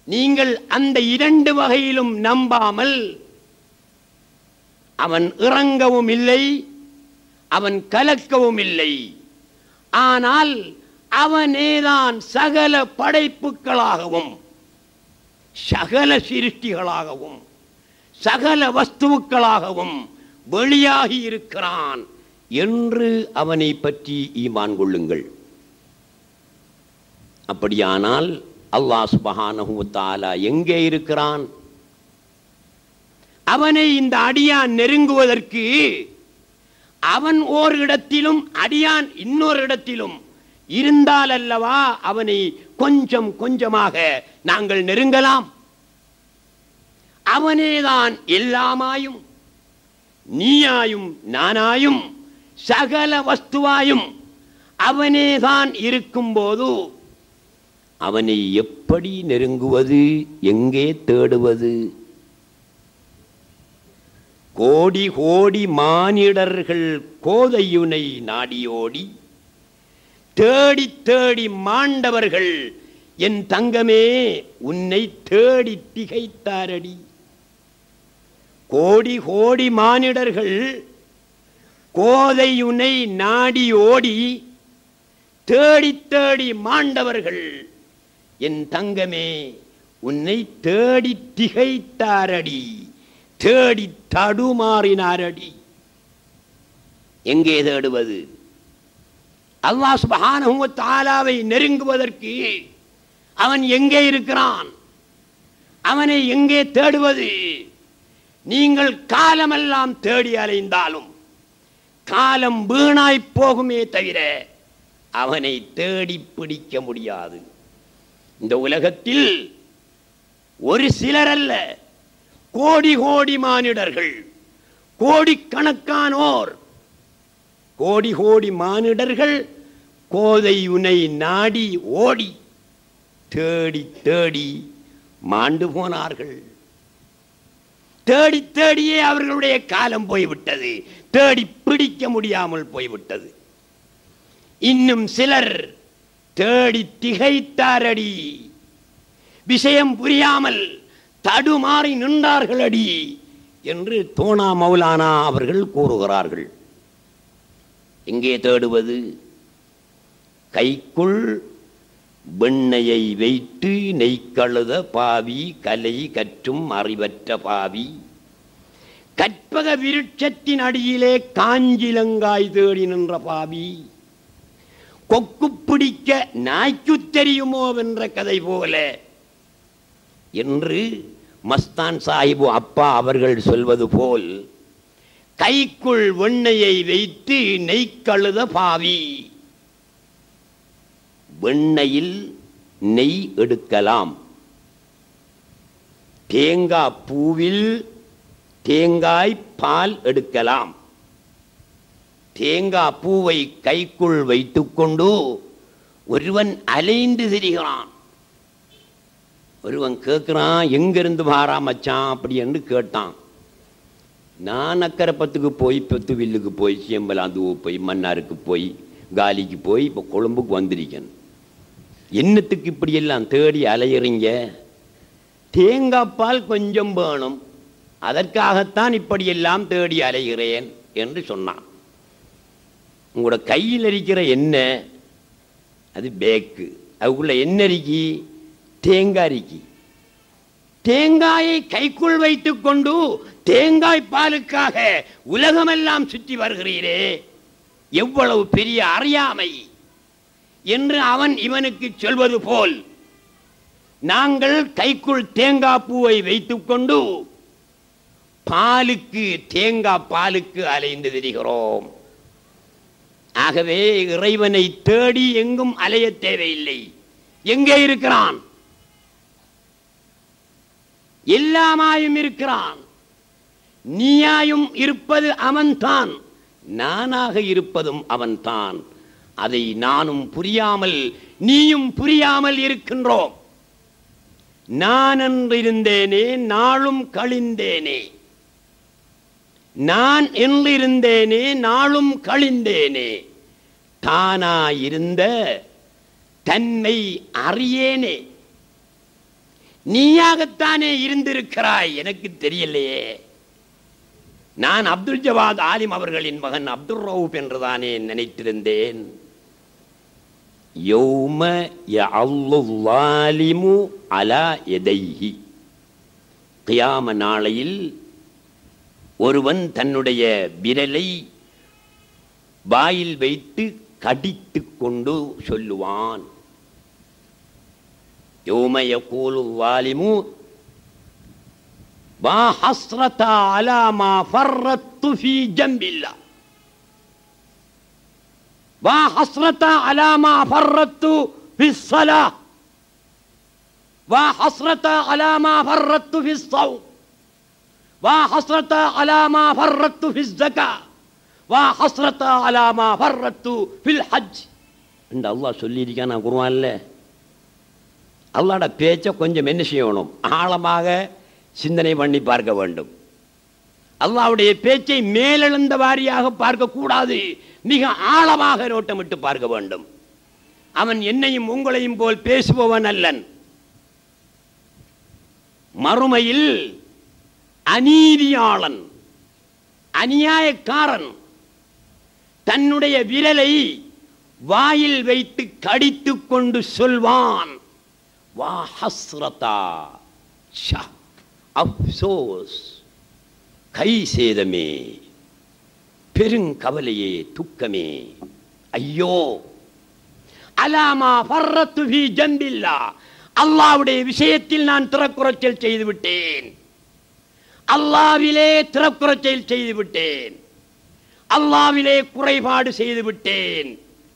நீங்கள் அந்த இரண்டு வகையிலும் நம்பாமல், அவன் இறங்கவும் இல்லை, அவன் கலக்கவும் இல்லை, ஆனால் அவனேதான் சகல படைப்புகளாகவும் சகல சிருஷ்டிகளாகவும் சகல வஸ்துக்களாகவும் வெளியாகி இருக்கிறான் என்று அவனை பற்றி ஈமான் கொள்ளுங்கள். அப்படியானால் அல்லாஹ் சுப்ஹானஹு வ தஆலா எங்கே இருக்கிறான்? அவனை இந்த அடியான் நெருங்குவதற்கு அவன் ஓர் இடத்திலும் அடியான் இன்னொரு இடத்திலும் இருந்தால் அல்லவா அவனை கொஞ்சம் கொஞ்சமாக நாங்கள் நெருங்கலாம். அவனேதான் எல்லாமாயும் நீயாயும் நானாயும் சகல வஸ்துவாயும் அவனேதான் இருக்கும்போது அவனை எப்படி நெருங்குவது, எங்கே தேடுவது? கோடி கோடி மானிடர்கள் கோதையுனை நாடியோடி தேடி தேடி மாண்டவர்கள் என் தங்கமே உன்னை தேடி திகைத்தாரடி. கோடி கோடி மானிடர்கள் கோதையுனை நாடி ஓடி தேடி தேடி மாண்டவர்கள் என் தங்கமே உன்னை தேடி திகைத்தாரடி, தேடி தடுமாறினாரடி. எங்கே தேடுவது? அல்லாஹ் சுப்ஹானஹு வ தஆலாவை நெருங்குவதற்கு அவன் எங்கே இருக்கிறான்? அவனை எங்கே தேடுவது? நீங்கள் காலமெல்லாம் தேடி அலைந்தாலும் காலம் வீணாய் போகுமே தவிர அவனை தேடி பிடிக்க முடியாது. இந்த உலகத்தில் ஒரு சிலர் அல்ல, கோடி கோடி மானிடர்கள், கோடிக்கணக்கானோர், கோடி கோடி மானிடர்கள் கோதையுனை நாடி ஓடி தேடி தேடி மாண்டு போனார்கள். தேடி தேடியே அவர்களுடைய காலம் போய்விட்டது. தேடி பிடிக்க முடியாமல் போய்விட்டது. இன்னும் சிலர் தேடி திகைத்தாரடி, விஷயம் புரியாமல் தடுமாறி நின்றார்களடி என்று தோனா மௌலானா அவர்கள் கூறுகிறார்கள். எங்கே தேடுவது? கைக்குள் வெண்ணையை வைத்து நெய்க்கழுத பாவி, கலை கற்றும் அறிவற்ற பாவி, கற்பக விருட்சத்தின் அடியிலே காஞ்சிலங்காய் தேடி நின்ற பாவி, கொக்கு பிடிக்க நாய்க்கு தெரியுமோ என்ற கதை போல என்று மஸ்தான் சாஹிபு அப்பா அவர்கள் சொல்வது போல், கைக்குள் வெண்ணையை வைத்து நெய்க்கழுத பாவி. வெண்ணையில் நெய் எடுக்கலாம், தேங்காய் பூவில் தேங்காய் பால் எடுக்கலாம். தேங்காய் பூவை கைக்குள் வைத்துக்கொண்டு ஒருவன் அலைந்து திரிகிறான். ஒருவன் கேட்கிறான், எங்கிருந்து வாரா மச்சான் அப்படி என்று கேட்டான். நான் அக்கரைப்பத்துக்கு போய், பெத்துவில்லுக்கு போய், சேம்பலாந்துவு போய், மன்னாருக்கு போய், காலிக்கு போய் இப்போ கொழும்புக்கு வந்திருக்கேன். என்னத்துக்கு இப்படியெல்லாம் தேடி அலையிறீங்க? தேங்காய் பால் கொஞ்சம் வேணும், அதற்காகத்தான் இப்படியெல்லாம் தேடி அலைகிறேன் என்று சொன்னான். உங்களோட கையில் இருக்கிற எண்ணெய் அது பேக்கு, அதுக்குள்ள என்ன இருக்கி? தேங்காய் இருக்கி. தேங்காயை கைக்குள் வைத்துக் கொண்டு தேங்காய் பாலுக்காக உலகமெல்லாம் சுற்றி வருகிறீரே, எவ்வளவு பெரிய அறியாமை என்று அவன் இவனுக்கு சொல்வது போல், நாங்கள் கைக்குள் தேங்காய் பூவை வைத்துக் கொண்டு பாலுக்கு, தேங்காய் பாலுக்கு அலைந்து திரிகிறோம். ஆகவே இறைவனை தேடி எங்கும் அலைய தேவையில்லை. எங்கே இருக்கிறான்? எல்லாமாயும் இருக்கிறான். நீயாயும் இருப்பது அவன்தான், நானாக இருப்பதும் அவன்தான். அதை நானும் புரியாமல் நீயும் புரியாமல் இருக்கின்றோம். நான் என்றிருந்தேனே நாளும் கழிந்தேனே, நான் என்றிருந்தேனே நாளும் கழிந்தேனே, தானாயிருந்த தன்னை அறியேனே. நீயாகத்தானே இருந்திருக்கிறாய், எனக்கு தெரியலையே. நான் அப்துல் ஜவாத் ஆலிம் அவர்களின் மகன் அப்துல் ரவுப் என்றுதானே நினைத்திருந்தேன். யௌம யஅல்லு ஸாலிமு அலா யதைஹி, கியாம நாளையில் ஒருவன் தன்னுடைய விரலை வாயில் வைத்து கடித்து கொண்டு சொல்லுவான். யௌம யகூலு ஸாலிமு வா ஹஸ்ரதா அலா மா ஃபர்ரத்து ஃபீ ஜம்பில்லா, வா ஹஸ்ரதா அலா மா ஃபர்ரத்து ஃபிஸ் ஸலாஹ், வா ஹஸ்ரதா அலா மா ஃபர்ரத்து ஃபிஸ் ஸௌம், வா ஹஸ்ரதா அலா மா ஃபர்ரத்து ஃபிஸ் ஸகா, வா ஹஸ்ரதா அலா மா ஃபர்ரத்து ஃபில் ஹஜ் என்று அல்லாஹ் சொல்லியிருக்கான் குர்ஆன்ல. அல்லாஹ்வோட பேச்சை கொஞ்சம் என்ன செய்யணும்? ஆழமாக சிந்தனை பண்ணி பார்க்க வேண்டும். அல்லாஹ்வுடைய பேச்சை மேலெழுந்த வாரியாக பார்க்க கூடாது, மிக ஆழமாக நோட்டமிட்டு பார்க்க வேண்டும். அவன் என்னையும் உங்களையும் போல் பேசுபவன் அல்லன். மறுமையில் அநீதியாளன், அநியாயக்காரன் தன்னுடைய விரலை வாயில் வைத்து கடித்து கொண்டு சொல்வான், வா ஹஸ்ரதா, அப்சோஸ், கை சேதமே, பெருங்கவலையே, துக்கமே, ஐயோ, அலாமா ஃபர்ரத்து ஃபீ ஜம்பில்லா, அல்லாஹ்வுடைய விஷயத்தில் நான் திறக்குறைச்சல் செய்து விட்டேன், அல்லாஹ்விலே திறக்குறைச்சல் செய்து விட்டேன், அல்லாஹ்விலே குறைபாடு செய்து விட்டேன்,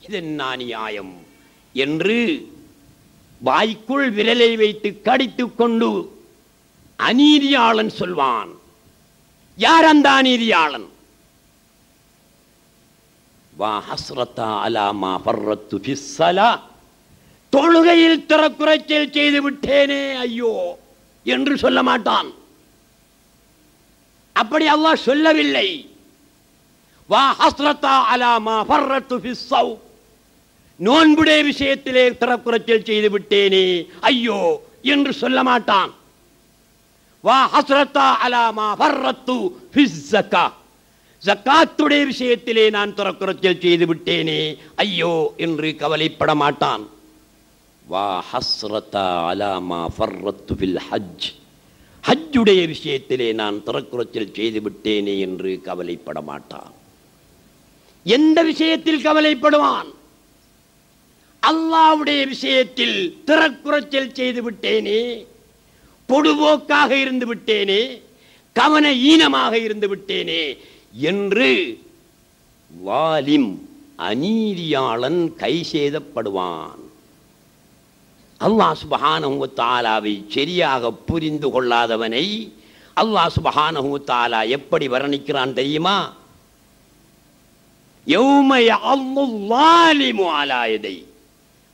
இது என்ன நியாயம் என்று வாய்க்குள் விரலை வைத்து கடித்துக் கொண்டு அநீதியாளன் சொல்வான். யார் அந்த அநீதியாளன்? வா ஹஸ்ரதா அலா மா ஃபர்ரத்து ஃபிஸ் ஸலாஹ், தொழுகையில் திறக்குறைச்சல் செய்து விட்டேனே, ஐயோ, என்று சொல்ல மாட்டான். அப்படி அல்லாஹ் சொல்லவில்லை. வா ஹஸ்ரதா அலா மா ஃபர்ரத்து ஃபிஸ் ஸௌ, நோன்புடைய விஷயத்திலே தரக்குறைச்சல் செய்து விட்டேனே ஐயோ என்று சொல்ல மாட்டான். வா ஹஸ்ரதா அலா மா ஃபர்ரத்து ஃபிஸ் ஸக்கா, ஜக்காத்துடைய விஷயத்திலே நான் தரக்குறைச்சல் செய்து விட்டேனே ஐயோ என்று கவலைப்பட மாட்டான். வா ஹஸ்ரதா அலா மா ஃபர்ரத்து ஃபில் ஹஜ், ஹஜ்ஜுடைய விஷயத்திலே நான் தரக்குறைச்சல் செய்து விட்டேனே என்று கவலைப்பட மாட்டான். எந்த விஷயத்தில் கவலைப்படுவான்? அல்லாஹ்வுடைய விஷயத்தில் திறக்குறைச்சல் செய்து விட்டேனே, பொடுபோக்காக இருந்து விட்டேனே, கவன ஈனமாக இருந்து விட்டேனே என்று வாலிம் அநீதியாளன் கை செய்தப்படுவான். அல்லாஹ் சுப்ஹானஹு வ தஆலாவை சரியாக புரிந்து கொள்ளாதவனை அல்லாஹ் சுப்ஹானஹு வ தஆலா எப்படி வர்ணிக்கிறான் தெரியுமா? யௌம யஅல்லு ஸாலிமு அலா யதை,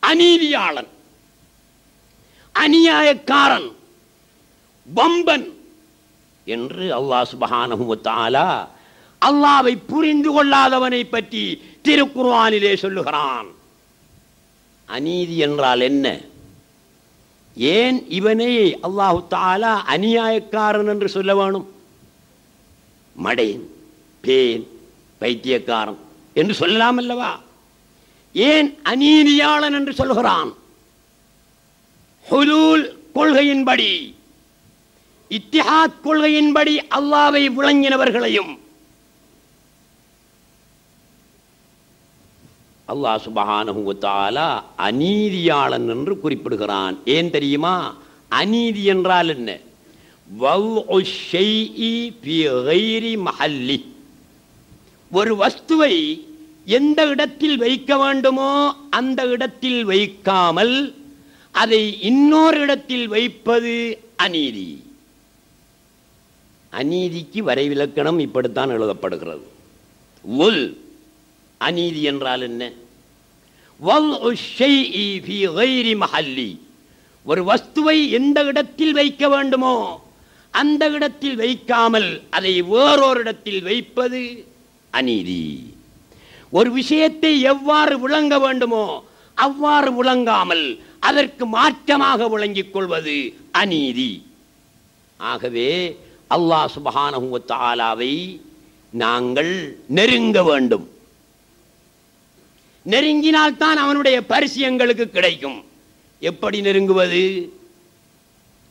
அநீதியாளன், அநியாயக்காரன், வம்பன் என்று அல்லாஹ் சுப்ஹானஹு வ தஆலா அல்லாஹ்வை புரிந்து கொள்ளாதவனை பற்றி திருக்குர்ஆனிலே சொல்லுகிறான். அநீதி என்றால் என்ன? ஏன் இவனை அல்லாஹ் தஆலா அநியாயக்காரன் என்று சொல்ல வேணும்? மடையன், பேன், பைத்தியக்காரன் என்று சொல்லலாம் அல்லவா? ஏன் அநீதியாளன் என்று சொல்கிறான்? ஹுலூல் கொள்கையின்படி, இத்திஹாத் கொள்கையின்படி அல்லாஹ்வை விளங்கினவர்களையும் அல்லாஹ் சுப்ஹானஹு வ தஆலா அநீதியாளன் என்று குறிப்பிடுகிறான். ஏன் தெரியுமா? அநீதி என்றால் என்ன? வல்உ ஷைஇ ஃபீ கைரி மஹல்லி, ஒரு வஸ்துவை எந்த இடத்தில் வைக்க வேண்டுமோ அந்த இடத்தில் வைக்காமல் அதை இன்னொரு இடத்தில் வைப்பது அநீதி. அநீதிக்கு வரைவிலக்கணம் இப்படித்தான் எழுதப்படுகிறது. உல் அநீதி என்றால் என்ன? வல்உ ஷைஇ ஃபீ கைரி மஹல்லி, ஒரு வஸ்துவை எந்த இடத்தில் வைக்க வேண்டுமோ அந்த இடத்தில் வைக்காமல் அதை வேறொரு இடத்தில் வைப்பது அநீதி. ஒரு விஷயத்தை எவ்வாறு விளங்க வேண்டுமோ அவ்வாறு விளங்காமல் அதற்கு மாற்றமாக விளங்கிக் கொள்வது அநீதி. ஆகவே அல்லாஹ் சுப்ஹானஹு வ தஆலாவை நாங்கள் நெருங்க வேண்டும். நெருங்கினால்தான் அவனுடைய பரிசு எங்களுக்கு கிடைக்கும். எப்படி நெருங்குவது?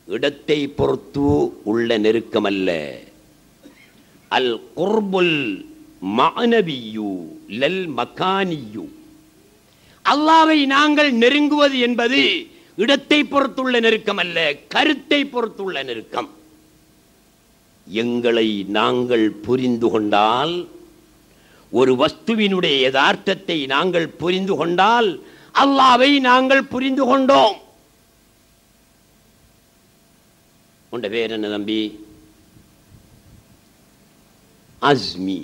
இடத்தை பொறுத்து உள்ள நெருக்கம் அல்ல. அல் குர்புல் மஅனவியு லல் மகானியு, அல்லாஹ்வை நாங்கள் நெருங்குவது என்பது இடத்தை பொறுத்துள்ள நெருக்கம் அல்ல, கருத்தை பொறுத்துள்ள நெருக்கம். எங்களை நாங்கள் புரிந்து கொண்டால், ஒரு வஸ்துவினுடைய யதார்த்தத்தை நாங்கள் புரிந்து கொண்டால் அல்லாஹ்வை நாங்கள் புரிந்து கொண்டோம். உண்ட பேர் என்ன தம்பி? அஸ்மி.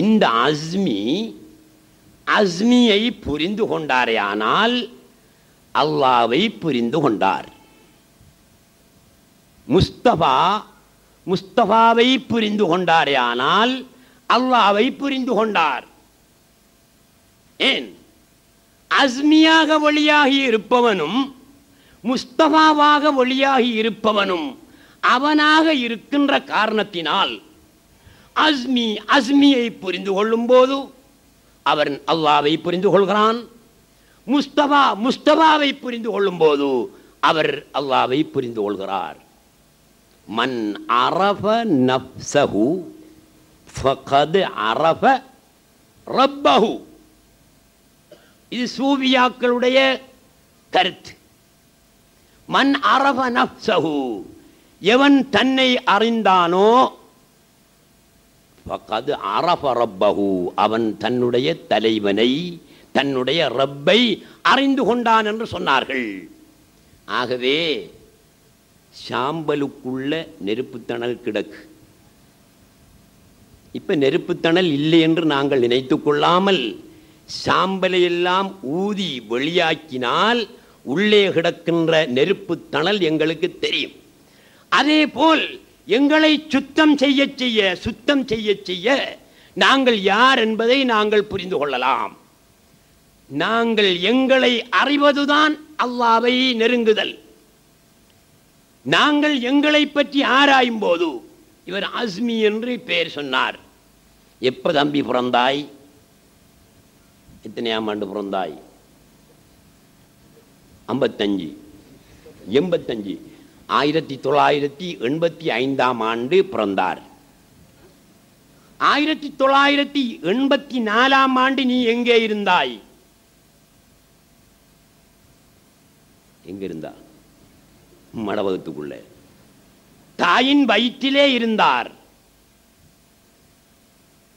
இந்த அஸ்மியை புரிந்து கொண்டாரே ஆனால் அல்லாஹ்வை புரிந்து கொண்டார். முஸ்தபாவை புரிந்து கொண்டாரே ஆனால் அல்லாஹ்வை புரிந்து கொண்டார். ஏன்? அஸ்மியாக வெளியாகி இருப்பவனும் முஸ்தபாவாக வெளியாகி இருப்பவனும் அவனாக இருக்கின்ற காரணத்தினால் அஸ்மியை புரிந்து கொள்ளும் போது அவன் அல்லாஹ்வை புரிந்து கொள்கிறான். முஸ்தபாவை புரிந்து கொள்ளும் போது அவர் அல்லாஹ்வை புரிந்து கொள்கிறார். மன் அரஃப நஃப்ஸஹு ஃபகத் அரஃப ரப்பஹு, இது சூஃபியாக்களுடைய கருத்து. மன் அரஃப நஃப்ஸஹு, எவன் தன்னை அறிந்தானோ, ஃபகத் அரஃப ரப்பஹு, அவன் தன்னுடைய தலைவனை, தன்னுடைய ரப்பை அறிந்து கொண்டான் என்று சொன்னார்கள். ஆகவே சாம்பலுக்குள்ள நெருப்புத்தணல் கிடக்கு. இப்ப நெருப்புத்தணல் இல்லை என்று நாங்கள் நினைத்துக் கொள்ளாமல் சாம்பலை எல்லாம் ஊதி வெளியாக்கினால் உள்ளே கிடக்கின்ற நெருப்புத்தணல் எங்களுக்கு தெரியும். அதே போல் எங்களை சுத்தம் செய்ய நாங்கள் யார் என்பதை நாங்கள் புரிந்து கொள்ளலாம். நாங்கள் எங்களை அறிவதுதான் அல்லாஹ்வை நெருங்குதல். நாங்கள் எங்களை பற்றி ஆராயும் போது இவர் அஸ்மி என்று பெயர் சொன்னார். எப்ப தம்பி பிறந்தாய்? எத்தனையாம் ஆண்டு பிறந்தாய்? 55 85 1985 ஆண்டு பிறந்தார். 1984 ஆண்டு நீ எங்கே இருந்தாய்? எங்க இருந்தா? மடவகத்துக்குள்ள தாயின் வயிற்றிலே இருந்தார்.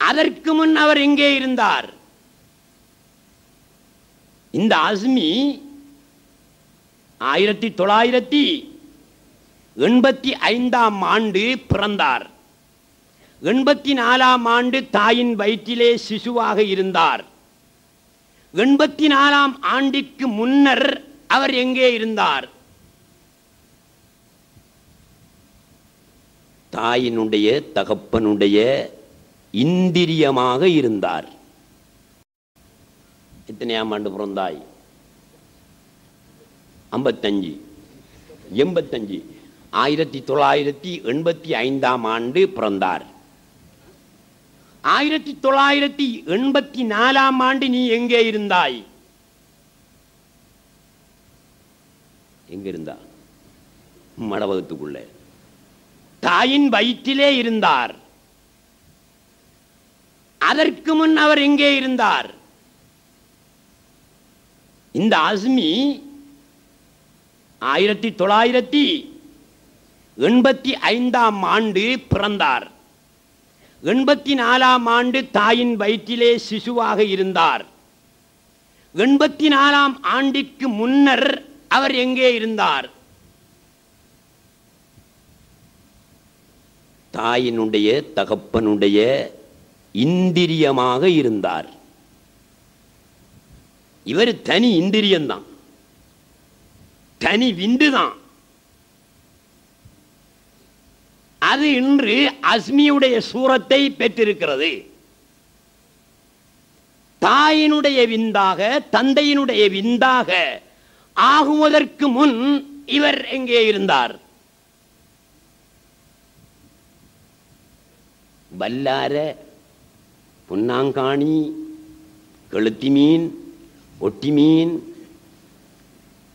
அதற்கு முன் அவர் எங்கே இருந்தார்? இந்த அஸ்மி 1985 ஆண்டு பிறந்தார். 84 ஆண்டு தாயின் வயிற்றிலே சிசுவாக இருந்தார். 84 ஆண்டிற்கு முன்னர் அவர் எங்கே இருந்தார்? தாயினுடைய தகப்பனுடைய இந்திரியமாக இருந்தார். எத்தனையாம் ஆண்டு பிறந்தாய்? 55 85 1985 ஆண்டு பிறந்தார். 1984 ஆண்டு நீ எங்கே இருந்தாய்? எங்க இருந்தா? மடவகத்துக்குள்ள தாயின் வயிற்றிலே இருந்தார். அதற்கு முன் அவர் எங்கே இருந்தார்? இந்த அஸ்மி 1985 ஆண்டு பிறந்தார். 84 ஆண்டு தாயின் வயிற்றிலே சிசுவாக இருந்தார். 84 ஆண்டிற்கு முன்னர் அவர் எங்கே இருந்தார்? தாயினுடைய தகப்பனுடைய இந்திரியமாக இருந்தார். இவர் தனி இந்திரியம்தான், தனி விந்துதான். அது இன்று அஸ்மியுடைய சூரத்தை பெற்றிருக்கிறது. தாயினுடைய விந்தாக தந்தையினுடைய விந்தாக ஆகுவதற்கு முன் இவர் எங்கே இருந்தார்? வல்லார, புன்னாங்காணி, கெளுத்தி மீன், ஒட்டி மீன்,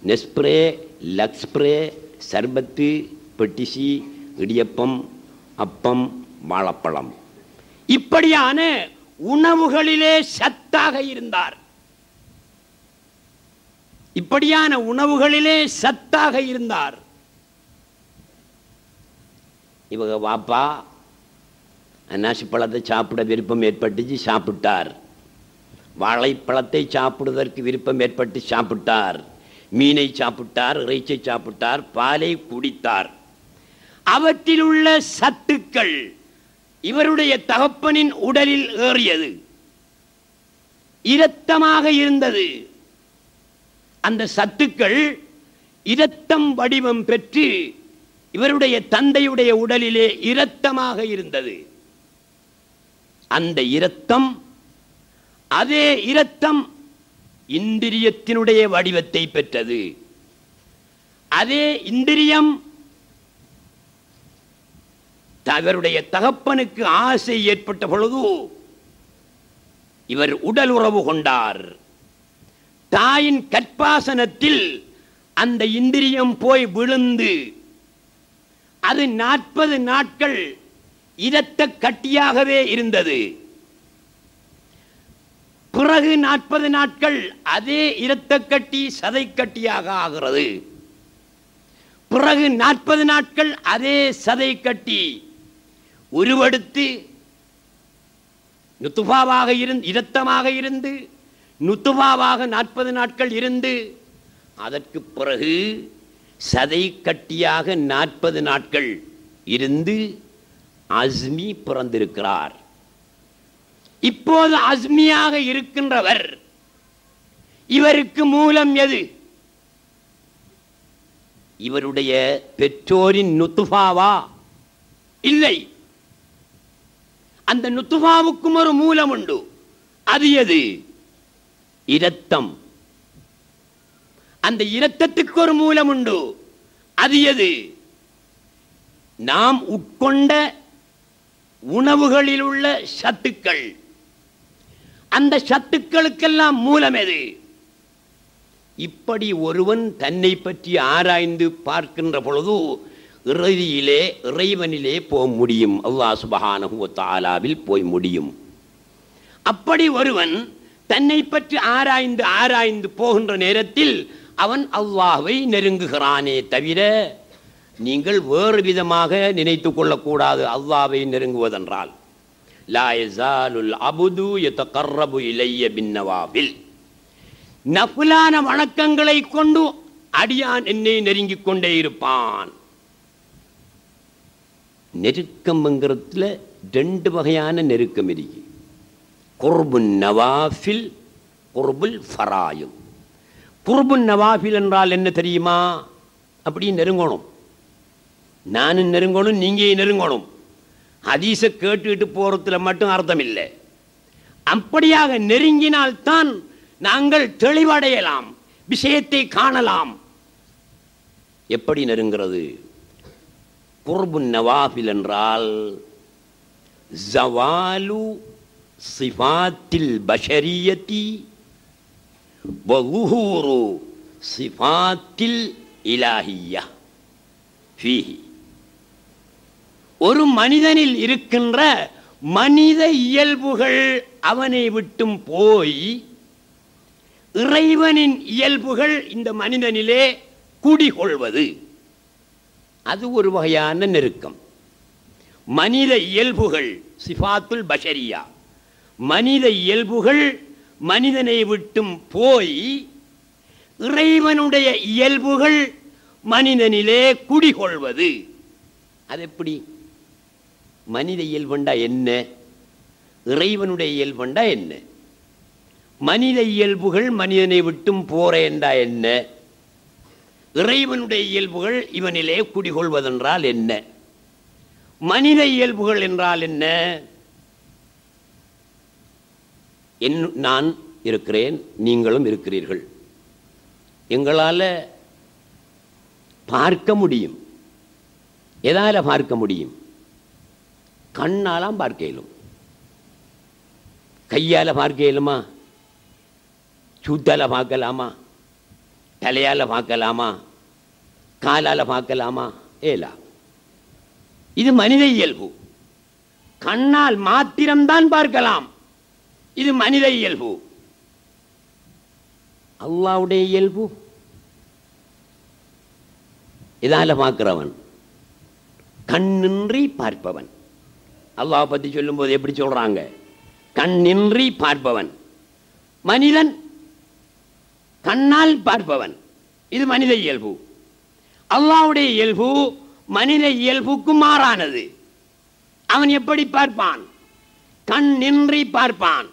நெஸ்ப்ரே, லக்ஸ்ப்ரே, சர்பத்து, பெட்டிசி, இடியப்பம், அப்பம், வாழைப்பழம், இப்படியான உணவுகளிலே சத்தாக இருந்தார். இப்படியான உணவுகளிலே சத்தாக இருந்தார். இவங்க வாப்பா அன்னாசி பழத்தை சாப்பிட விருப்பம் ஏற்பட்டுச்சு, சாப்பிட்டார். வாழைப்பழத்தை சாப்பிடுவதற்கு விருப்பம் ஏற்பட்டு சாப்பிட்டார். மீனை சாப்பிட்டார், இறைச்சை சாப்பிட்டார், பாலை குடித்தார். அவற்றில் உள்ள சத்துக்கள் இவருடைய தகப்பனின் உடலில் ஏறியது, இரத்தமாக இருந்தது. அந்த சத்துக்கள் இரத்தம் வடிவம் பெற்று இவருடைய தந்தையுடைய உடலிலே இரத்தமாக இருந்தது. அந்த இரத்தம், அதே இரத்தம் இந்திரியத்தினுடைய வடிவத்தை பெற்றது. அதே இந்திரியம் இவருடைய தகப்பனுக்கு ஆசை ஏற்பட்ட பொழுது இவர் உடல் உறவு கொண்டார். தாயின் கற்பாசனத்தில் அந்த இந்திரியம் போய் விழுந்து அது 40 நாட்கள் இரத்த கட்டியாகவே இருந்தது. பிறகு 40 நாட்கள் அதே இரத்த கட்டி சதை கட்டியாக ஆகிறது. பிறகு 40 நாட்கள் அதே சதை கட்டி உருவெடுத்து நுத்துபாவாக இருந்து இரத்தமாக இருந்து நுத்துபாவாக 40 நாட்கள் இருந்து அதற்கு பிறகு சதை கட்டியாக 40 நாட்கள் இருந்து அஸ்மி பிறந்திருக்கிறார். இப்போது அஸ்மியாக இருக்கின்றவர், இவருக்கு மூலம் எது? இவருடைய பெற்றோரின் நுத்துஃபாவா? இல்லை. அந்த நுத்துஃபாவுக்கும் ஒரு மூலம் உண்டு. அது எது? இரத்தம். அந்த இரத்தத்துக்கு ஒரு மூலம் உண்டு. அது எது? நாம் உட்கொண்ட உணவுகளில் உள்ள சத்துக்கள். அந்த சத்துக்களுக்கெல்லாம் மூலம் எது? இப்படி ஒருவன் தன்னை பற்றி ஆராய்ந்து பார்க்கின்ற பொழுது இறுதியிலே இறைவனிலே போக முடியும். அல்லாஹ் சுப்ஹானஹு வ தஆலாவில் போய் முடியும். அப்படி ஒருவன் தன்னை பற்றி ஆராய்ந்து ஆராய்ந்து போகின்ற நேரத்தில் அவன் அல்லாஹ்வை நெருங்குகிறானே தவிர நீங்கள் வேறு விதமாக நினைத்து கொள்ளக்கூடாது. அல்லாஹ்வை நெருங்குவதென்றால் லா யஸாலுல் அப்து யதகர்ரபு இலைய பின்னவாபில், நஃபிலான வணக்கங்களை கொண்டு அடியான் என்னை நெருங்கிக் கொண்டே இருப்பான். நெருக்கம்ங்கிறதுல ரெண்டு வகையான நெருக்கம் இருக்கு. குர்புன் நவாஃபில், குர்புல் ஃபராயித். குர்புன் நவாஃபில் என்றால் என்ன தெரியுமா? அப்படி நெருங்கணும், நானும் நெருங்கணும், நீங்கள் நெருங்கணும். ஹதீஸை கேட்டுக்கிட்டு போகிறதுல மட்டும் அர்த்தம் இல்லை. அப்படியாக நெருங்கினால்தான் நாங்கள் தெளிவடையலாம், விஷயத்தை காணலாம். எப்படி நெருங்கிறது? குர்புன் நவாஃபில் என்றால் ஜவாலு சிஃபாத்தில் பஷரியத்தி வலுஹூரு சிஃபாத்தில் இலாஹிய்யா ஃபீஹி. ஒரு மனிதனில் இருக்கின்ற மனித இயல்புகள் அவனை விட்டும் போய் இறைவனின் இயல்புகள் இந்த மனிதனிலே குடிகொள்வது, அது ஒரு வகையான நெருக்கம். மனித இயல்புகள் சிஃபாத்துல் பஷரியா, மனித இயல்புகள் மனிதனை விட்டும் போய் இறைவனுடைய இயல்புகள் மனிதனிலே குடிகொள்வது. அது எப்படி? மனித இயல்பண்டா என்ன, இறைவனுடைய இயல்பண்டா என்ன? மனித இயல்புகள் மனிதனை விட்டும் போறேன்டா என்ன? இறைவனுடைய இயல்புகள் இவனிலே குடிகொள்வதென்றால் என்ன? மனித இயல்புகள் என்றால் என்ன? நான் இருக்கிறேன், நீங்களும் இருக்கிறீர்கள். எங்களால் பார்க்க முடியும். எதால பார்க்க முடியும்? கண்ணாலாம் பார்க்க இயலும். கையால் பார்க்க இயலுமா? சூத்தால பார்க்கலாமா? தலையால் பார்க்கலாமா? காலால் பார்க்கலாமா? ஏலா. இது மனித இயல்பு. கண்ணால் மாத்திரம்தான் பார்க்கலாம். இது மனித இயல்பு. அல்லாஹ்வுடைய இயல்பு இதால பார்க்கிறவன், கண்ணின்றி பார்ப்பவன். அல்லாஹ் பற்றி சொல்லும் போது எப்படி சொல்றாங்க? கண்ணின்றி பார்ப்பவன். மனிதன் கண்ணால் பார்ப்பவன். இது மனித இயல்பு. அல்லாஹ்வுடைய இயல்பு மனித இயல்புக்கு மாறானது. அவன் எப்படி பார்ப்பான்? கண்ணின்றி பார்ப்பான்.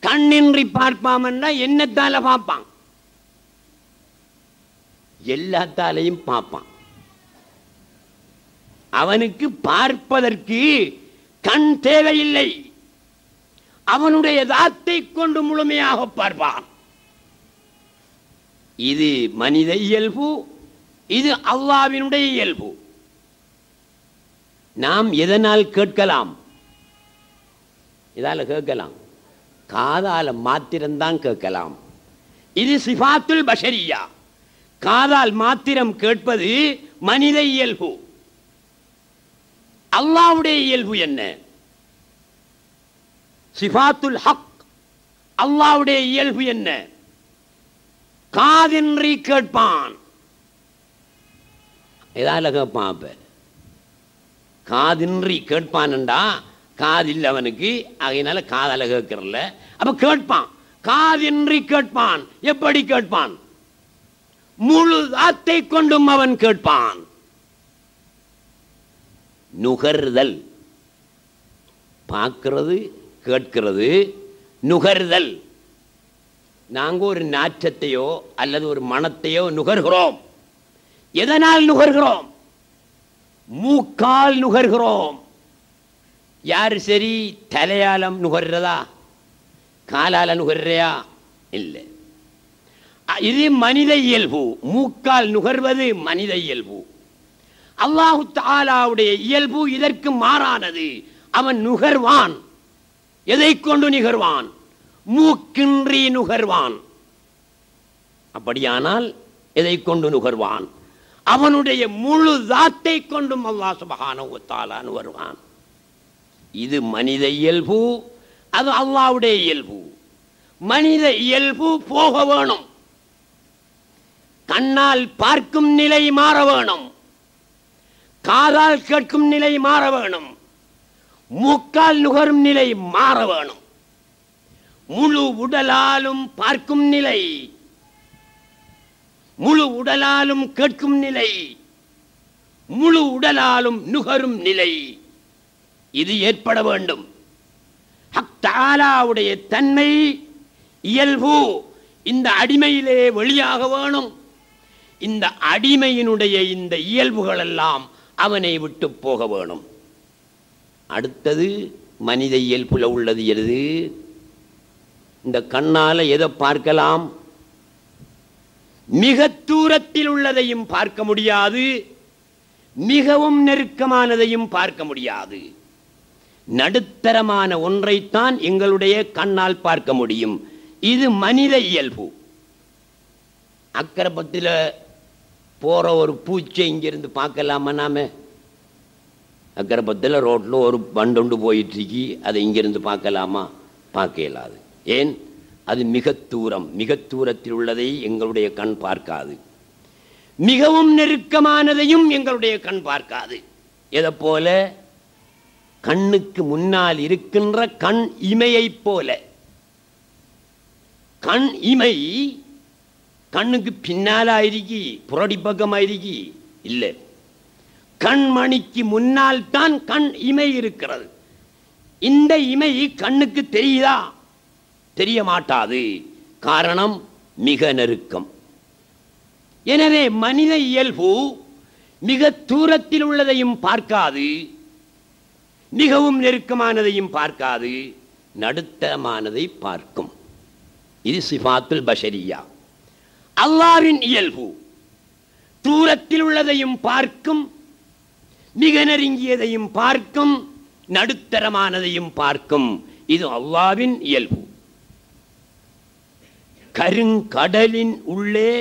கண்ணின்றி பார்ப்பான்னா என்னத்தால பார்ப்பான்? எல்லாத்தாலையும் பார்ப்பான். அவனுக்கு பார்ப்பதற்கு கண் தேவையில்லை. அவனுடைய தாத்தை கொண்டு முழுமையாக பார்ப்பான். இது மனித இயல்பு, இது அல்லாஹ்வினுடைய இயல்பு. நாம் எதனால் கேட்கலாம்? இதால கேட்கலாம், காதால மாத்திரம்தான் கேட்கலாம். இது சிஃபாத்துல் பஷரியா. காதால் மாத்திரம் கேட்பது மனித இயல்பு. அல்லாஹ்வுடைய இயல்பு என்ன? சிஃபாத்துல் ஹக். அல்லாஹ்வுடைய இயல்பு என்ன? காதின்றி கேட்பான். எதால கேட்பான்? அப்ப காதின்றி கேட்பான்டா, காதில் அவனுக்கு, அதனால காதால கேட்கறல. அப்ப கேட்பான், காதின்றி கேட்பான். எப்படி கேட்பான்? முழு தாத்தை கொண்டும் அவன் கேட்பான். நுகர்தல், பார்க்கிறது, கேட்கிறது, நுகர்தல். நாங்கள் ஒரு நாற்றத்தையோ அல்லது ஒரு மணத்தையோ நுகர்கிறோம். எதனால் நுகர்கிறோம்? மூக்கால் நுகர்கிறோம். யாரு சரி? தலையாலம் நுகர்றதா, காலால நுகர்றையா? இல்லை. இது மனித இயல்பு. மூக்கால் நுகர்வது மனித இயல்பு. அல்லாஹு தஆலாவுடைய இயல்பு இதற்கு மாறானது. அவன் நுகர்வான். எதை கொண்டு நுகர்வான்? மூக்கின்றி நுகர்வான். அப்படியானால் எதை கொண்டு நுகர்வான்? அவனுடைய முழு தாத்தை கொண்டும் அல்லாஹ் சுப்ஹானஹு வ தஆலா நுகர்வான். இது மனித இயல்பு, அது அல்லாஹ்வுடைய இயல்பு. மனித இயல்பு போக வேணும். கண்ணால் பார்க்கும் நிலை மாற வேணும், காதால் கேட்கும் நிலை மாற வேணும், மூக்கால் நுகரும் நிலை மாற வேணும். முழு உடலாலும் பார்க்கும் நிலை, முழு உடலாலும் கேட்கும் நிலை, முழு உடலாலும் நுகரும் நிலை, இது ஏற்பட வேண்டும். ஹக் தஆலாவுடைய தன்மை இயல்பு இந்த அடிமையிலே வெளியாக வேணும். இந்த அடிமையினுடைய இந்த இயல்புகள் எல்லாம் அவனை விட்டு போக வேணும். அடுத்தது மனித இயல்புல உள்ளது எது? இந்த கண்ணால எதை பார்க்கலாம்? மிக தூரத்தில் உள்ளதையும் பார்க்க முடியாது, மிகவும் நெருக்கமானதையும் பார்க்க முடியாது. நடுத்தரமான ஒன்றைத்தான் எங்களுடைய கண்ணால் பார்க்க முடியும். இது மனித இயல்பு. அக்கரப்பத்தில் போற ஒரு பூச்சை இங்கிருந்து பார்க்கலாமா? நாம அக்கரப்பத்தில் ரோட்ல ஒரு பண்டொண்டு போயிட்டு இருக்கி, அதை இங்கிருந்து பார்க்கலாமா? பார்க்க இயலாது. ஏன்? அது மிக தூரம். மிக தூரத்தில் உள்ளதை எங்களுடைய கண் பார்க்காது, மிகவும் நெருக்கமானதையும் எங்களுடைய கண் பார்க்காது. எதை போல? கண்ணுக்கு முன்னால் இருக்கின்ற கண் இமையை போல. கண் இமை கண்ணுக்கு பின்னாலாயிருக்கி, புரடி பக்கமாயிருக்கி இல்லை, கண்மணிக்கு முன்னால் தான் கண் இமை இருக்கிறது. இந்த இமை கண்ணுக்கு தெரியுதா? தெரிய மாட்டாது. காரணம் மிக நெருக்கம். எனவே மனித இயல்பு மிக தூரத்தில் உள்ளதையும் பார்க்காது, மிகவும் நெருக்கமானதையும் பார்க்காது, நடுத்தரமானதை பார்க்கும். இது சிஃபாத்துல் பஷரியா. அல்லாஹ்வின் இயல்பு தூரத்தில் உள்ளதையும் பார்க்கும், மிக நெருங்கியதையும் பார்க்கும், நடுத்தரமானதையும் பார்க்கும். இது அல்லாஹ்வின் இயல்பு. கருங்கடலின் உள்ளே,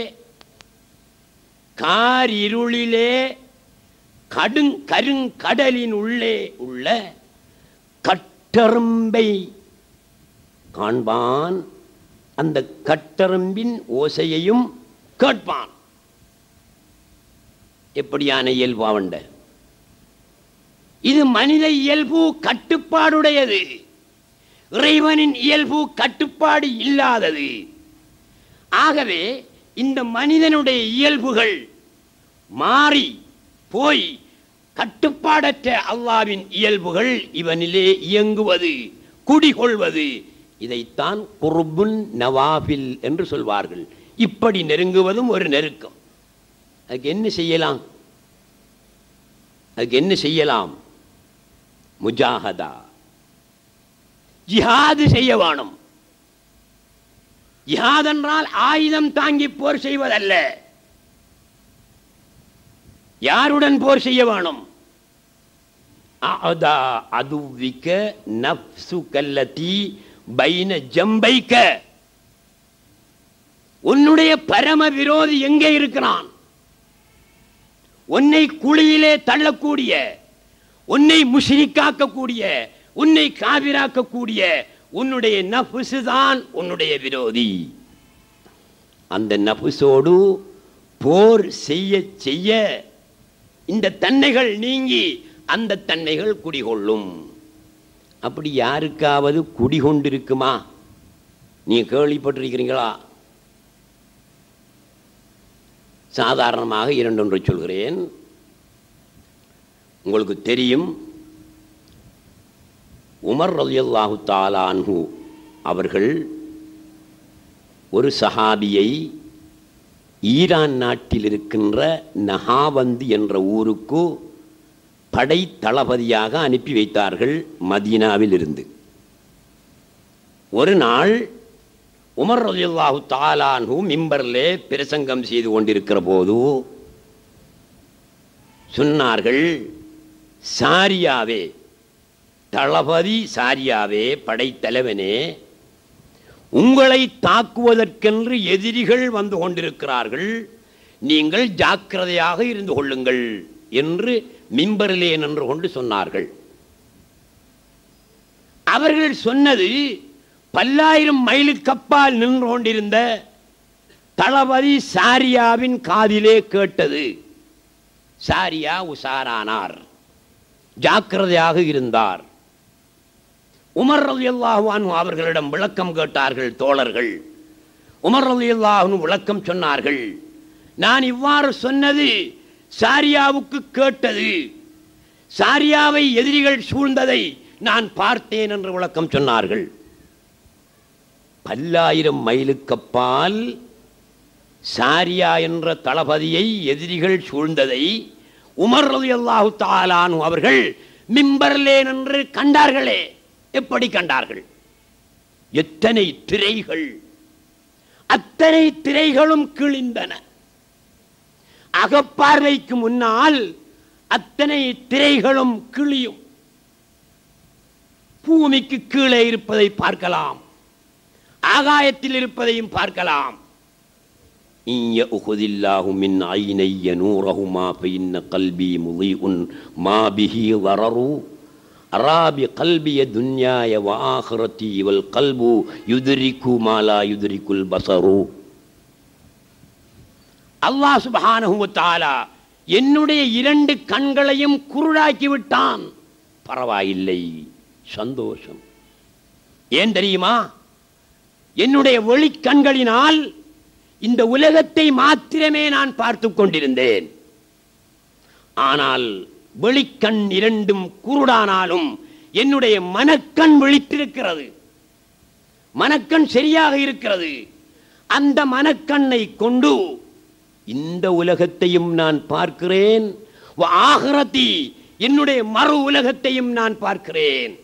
காரிருளிலே, கருங்கடலின் உள்ளே உள்ள கட்டெறும்பை காண்பான். அந்த கட்டெறும்பின் ஓசையையும் கேட்பான். எப்படியான இயல்பு அவண்ட? இது மனித இயல்பு கட்டுப்பாடுடையது. இறைவனின் இயல்பு கட்டுப்பாடு இல்லாதது. ஆகவே இந்த மனிதனுடைய இயல்புகள் மாறி போய் கட்டுப்பாடற்ற அல்லாஹ்வின் இயல்புகள் இவனிலே இயங்குவது, குடிகொள்வது, இதைத்தான் குர்புன் நவாஃபில் என்று சொல்வார்கள். இப்படி நெருங்குவதும் ஒரு நெருக்கம். அதுக்கு என்ன செய்யலாம்? அதுக்கு என்ன செய்யலாம்? முஜாஹதா, ஜிஹாது செய்ய வேணும். ஜிஹாத் என்றால் ஆயுதம் தாங்கி போர் செய்வதல்ல. யாருடன் போர் செய்ய வேணும்? அஅதா அதுவிக நஃப்சுகல்லதி பைன ஜம்பைக. உன்னுடைய பரம விரோதி எங்கே இருக்கிறான்? உன்னை குழியிலே தள்ளக்கூடிய, உன்னை முஷ்ரிக்காக்கக்கூடிய, உன்னை காபிராக்கக்கூடிய உன்னுடைய நஃப்ஸ் தான் உன்னுடைய விரோதி. அந்த நஃப்ஸோடு போர் செய்ய செய்ய இந்த தன்மைகள் நீங்கி அந்த தன்மைகள் குடிகொள்ளும். அப்படி யாருக்காவது குடிகொண்டிருக்குமா? நீ கேள்விப்பட்டிருக்கிறீங்களா? சாதாரணமாக இரண்டொன்று சொல்கிறேன். உங்களுக்கு தெரியும், உமர் ரலியல்லாஹு தஆலா அன்ஹு அவர்கள் ஒரு சஹாபியை ஈரான் நாட்டில் இருக்கின்ற நஹாவந்தி என்ற ஊருக்கு படை தளபதியாக அனுப்பி வைத்தார்கள் மதீனாவில் இருந்து. ஒரு நாள் உமர் ரலியல்லாஹு தஆலா அன்ஹு மிம்பரிலே பிரசங்கம் செய்து கொண்டிருக்கிற போது சொன்னார்கள், சாரியாவே, தளபதி சாரியாவே, படைத்தலைவனே, உங்களை தாக்குவதற்கென்று எதிரிகள் வந்து கொண்டிருக்கிறார்கள், நீங்கள் ஜாக்கிரதையாக இருந்து கொள்ளுங்கள் என்று மிம்பரிலே நின்று கொண்டு சொன்னார்கள். அவர்கள் சொன்னது பல்லாயிரம் மைலுக்கு அப்பால் நின்று கொண்டிருந்த தளபதி சாரியாவின் காதிலே கேட்டது. சாரியா உசாரானார், ஜாக்கிரதையாக இருந்தார். உமர் ரலியல்லாஹு அன்ஹு அவர்களிடம் விளக்கம் கேட்டார்கள் தோழர்கள். உமர் ரலியல்லாஹு அன்ஹு விளக்கம் சொன்னார்கள். நான் இவ்வாறு சொன்னது சாரியாவுக்கு கேட்டது, சாரியாவை எதிரிகள் சூழ்ந்ததை நான் பார்த்தேன் என்று விளக்கம் சொன்னார்கள். பல்லாயிரம் மைலுக்கப்பால் சாரியா என்ற தளபதியை எதிரிகள் சூழ்ந்ததை உமர் ரலியல்லாஹு தஆலா அன்ஹு அவர்கள் மிம்பரிலே நின்று கண்டார்களே. எப்படி கண்டார்கள்? எத்தனை திரைகள், அத்தனை திரைகளும் கிழிந்தன. அகப்பார்வைக்கு முன்னால் அத்தனை திரைகளும் கிழியும். பூமிக்கு கீழே இருப்பதை பார்க்கலாம், ஆகாயத்தில் இருப்பதையும் பார்க்கலாம். மின் ஐனைய நூரஹுமா ஃபஇன்ன கல்பி முலீஉன் மா பிஹி வரரு அராபி கல்பிய துன்யாய வ ஆகிரதி வல் கல்பு யுத்ரிகு மா லா யுத்ரிகுல் பஸரு. அல்லாஹ் சுப்ஹானஹு வ தஆலா என்னுடைய இரண்டு கண்களையும் குருடாக்கி விட்டான். பரவாயில்லை, சந்தோஷம். ஏன் தெரியுமா? என்னுடைய ஒளிக்கண்களினால் இந்த உலகத்தை மாத்திரமே நான் பார்த்து கொண்டிருந்தேன். ஆனால் வெளிக்கண் இரண்டும் குருடானாலும் என்னுடைய மனக்கண் விழித்திருக்கிறது, மனக்கண் சரியாக இருக்கிறது. அந்த மனக்கண்ணை கொண்டு இந்த உலகத்தையும் நான் பார்க்கிறேன், ஆகிரதி என்னுடைய மறு உலகத்தையும் நான் பார்க்கிறேன்.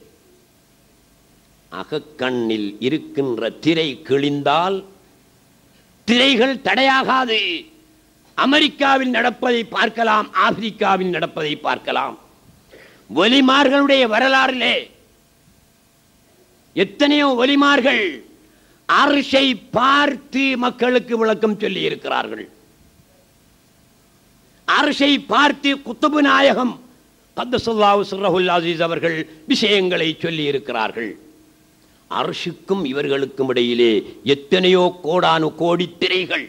அகக்கண்ணில் இருக்கின்ற திரை கிழிந்தால் திரைகள் தடையாகாது. அமெரிக்காவில் நடப்பதை பார்க்கலாம், ஆப்பிரிக்காவில் நடப்பதை பார்க்கலாம். ஒலிமார்களுடைய வரலாறிலே எத்தனையோ ஒலிமார்கள் அர்ஷை பார்த்து மக்களுக்கு விளக்கம் சொல்லி இருக்கிறார்கள். அர்ஷை பார்த்து குத்துபு நாயகம் கத்தஸல்லாஹு சிர்ரஹுல் அஸீஸ் அவர்கள் விஷயங்களை சொல்லி இருக்கிறார்கள். அர்ஷுக்கும் இவர்களுக்கும் இடையிலே எத்தனையோ கோடானு கோடி திரைகள்.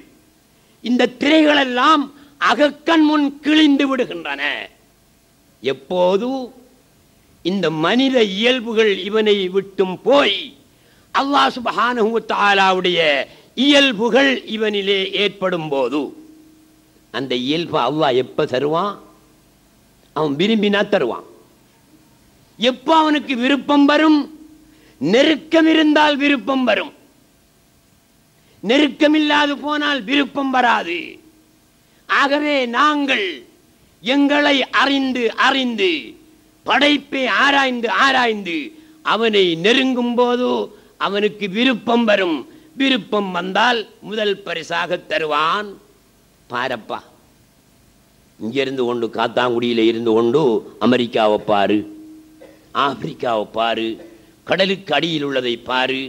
இந்த திரைகளெல்லாம் அகக்கண் முன் கிழிந்து விடுகின்றன. எப்போது இந்த மனித இயல்புகள் இவனை விட்டும் போய் அல்லாஹ் சுப்ஹானஹு வ தஆலாவுடைய இயல்புகள் இவனிலே ஏற்படும் போது, அந்த இயல்பு அல்லாஹ் எப்ப தருவான்? அவன் விரும்பினா தருவான். எப்ப அவனுக்கு விருப்பம் வரும்? நெருக்கம் இருந்தால் விருப்பம் வரும், நெருக்கம் இல்லாது போனால் விருப்பம் வராது. ஆகவே நாங்கள் எங்களை அறிந்து அறிந்து படைப்பை ஆராய்ந்து ஆராய்ந்து அவனை நெருங்கும் போது அவனுக்கு விருப்பம் வரும். விருப்பம் வந்தால் முதல் பரிசாக தருவான். பாரப்பா, இங்கிருந்து கொண்டு காத்தாங்குடியில் இருந்து கொண்டு அமெரிக்காவை பாரு, ஆப்பிரிக்காவை பாரு, கடலுக்கு அடியில் உள்ளதை பாரு.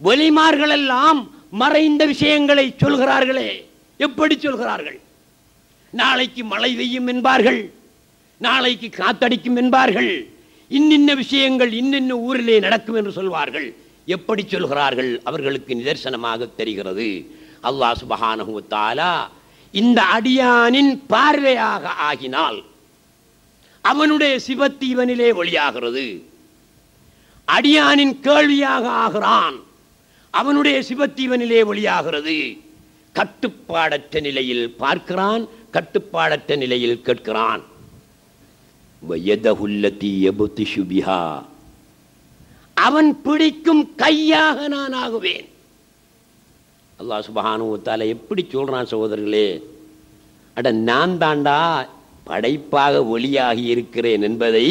ஒலிமார்கள் எல்லாம் மறைந்த விஷயங்களை சொல்கிறார்களே. எப்படி சொல்கிறார்கள்? நாளைக்கு மழை பெய்யும் என்பார்கள், நாளைக்கு காத்தடிக்கும் என்பார்கள், இன்னின்ன விஷயங்கள் இன்னின்ன ஊரிலே நடக்கும் என்று சொல்வார்கள். எப்படி சொல்கிறார்கள்? அவர்களுக்கு நிதர்சனமாக தெரிகிறது. அல்லாஹ் சுப்ஹானஹு வ தஆலா இந்த அடியானின் பார்வையாக ஆகினால் அவனுடைய சிவத்து இவனிலே ஒளியாகிறது. அடியானின் கேள்வியாக ஆகிறான், அவனுடைய சிவத்து இவனிலே ஒளியாகிறது. கட்டுப்பாடற்ற நிலையில் பார்க்கிறான், கட்டுப்பாடற்ற நிலையில் கேட்கிறான். அவன் பிடிக்கும் கையாக நான் ஆகுவேன். அல்லாஹ் சுப்ஹானஹு வ தஆலா எப்படி சொல்றான் சகோதரர்களே, அட நான் தாண்டா படைப்பாக ஒளியாகி இருக்கிறேன் என்பதை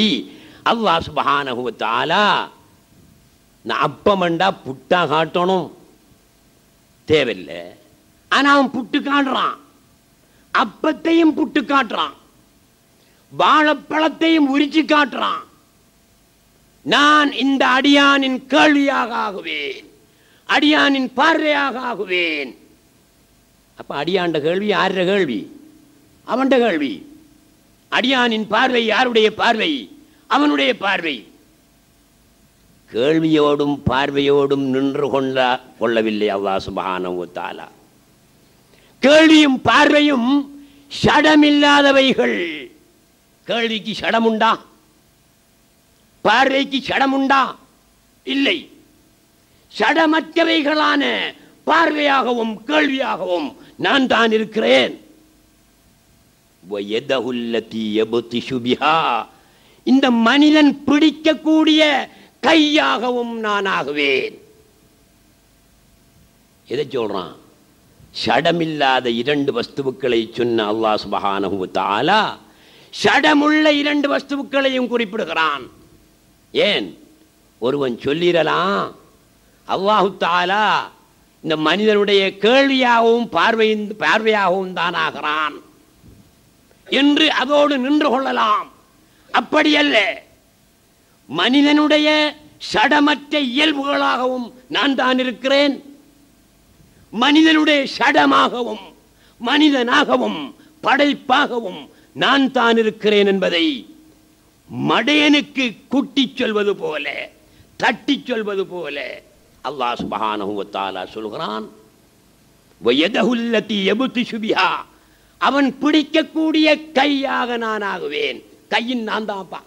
அல்லாஹ் சுப்ஹானஹு வ தஆலா நான் அப்பமண்டா புட்டா காட்டணும் தேவையில்லை. ஆனா அவன் புட்டு காட்டுறான், அப்பத்தையும் புட்டு காட்டுறான், வாழைப்பழத்தையும் உரிச்சு காட்டுறான். நான் இந்த அடியானின் கேள்வியாக ஆகுவேன், அடியானின் பார்வையாக ஆகுவேன். அப்ப அடியாண்ட கேள்வி யாருடைய கேள்வி? அவன் கேள்வி. அடியானின் பார்வை யாருடைய பார்வை? அவனுடைய பார்வை. கேள்வியோடும் பார்வையோடும் நின்று கொள்ளவில்லை அல்லாஹ் சுப்ஹானஹு வ தஆலா. கேள்வியும் பார்வையும் ஷடமில்லாதவைகள். கேள்விக்கு ஷடமுண்டா? பார்வைக்கு ஷடமுண்டா? இல்லை. ஷடமற்றவைகளான பார்வையாகவும் கேள்வியாகவும் நான் தான் இருக்கிறேன். இந்த மனிதன் பிடிக்கக்கூடிய கையாகவும் நான் ஆகுவேன். எதை சொல்றான்? ஷடமில்லாத இரண்டு வஸ்துக்களை சொன்ன அல்லாஹ் சுப்ஹானஹு வ தஆலா ஷடமுள்ள இரண்டு வஸ்துக்களையும் குறிப்பிடுகிறான். ஏன்? ஒருவன் சொல்லிடலாம், அல்லாஹு தஆலா இந்த மனிதனுடைய கேள்வியாகவும் பார்வையாகவும் தான் ஆகிறான் என்று அதோடு நின்று கொள்ளலாம். அப்படி அல்ல, மனிதனுடைய ஷடமற்ற இயல்புகளாகவும் நான் தான் இருக்கிறேன், மனிதனுடைய ஷடமாகவும் மனிதனாகவும் படைப்பாகவும் நான் தான் இருக்கிறேன் என்பதை மடையனுக்கு குட்டிச் சொல்வது போல, தட்டிச் சொல்வது போல அல்லாஹ் சுப்ஹானஹு வ தஆலா சொல்கிறான். வயதஹுல்லதி யப்திஷு பிஹா, அவன் பிடிக்கக்கூடிய கையாக நான் ஆகுவேன். கையின் நான் தான்ப்பா.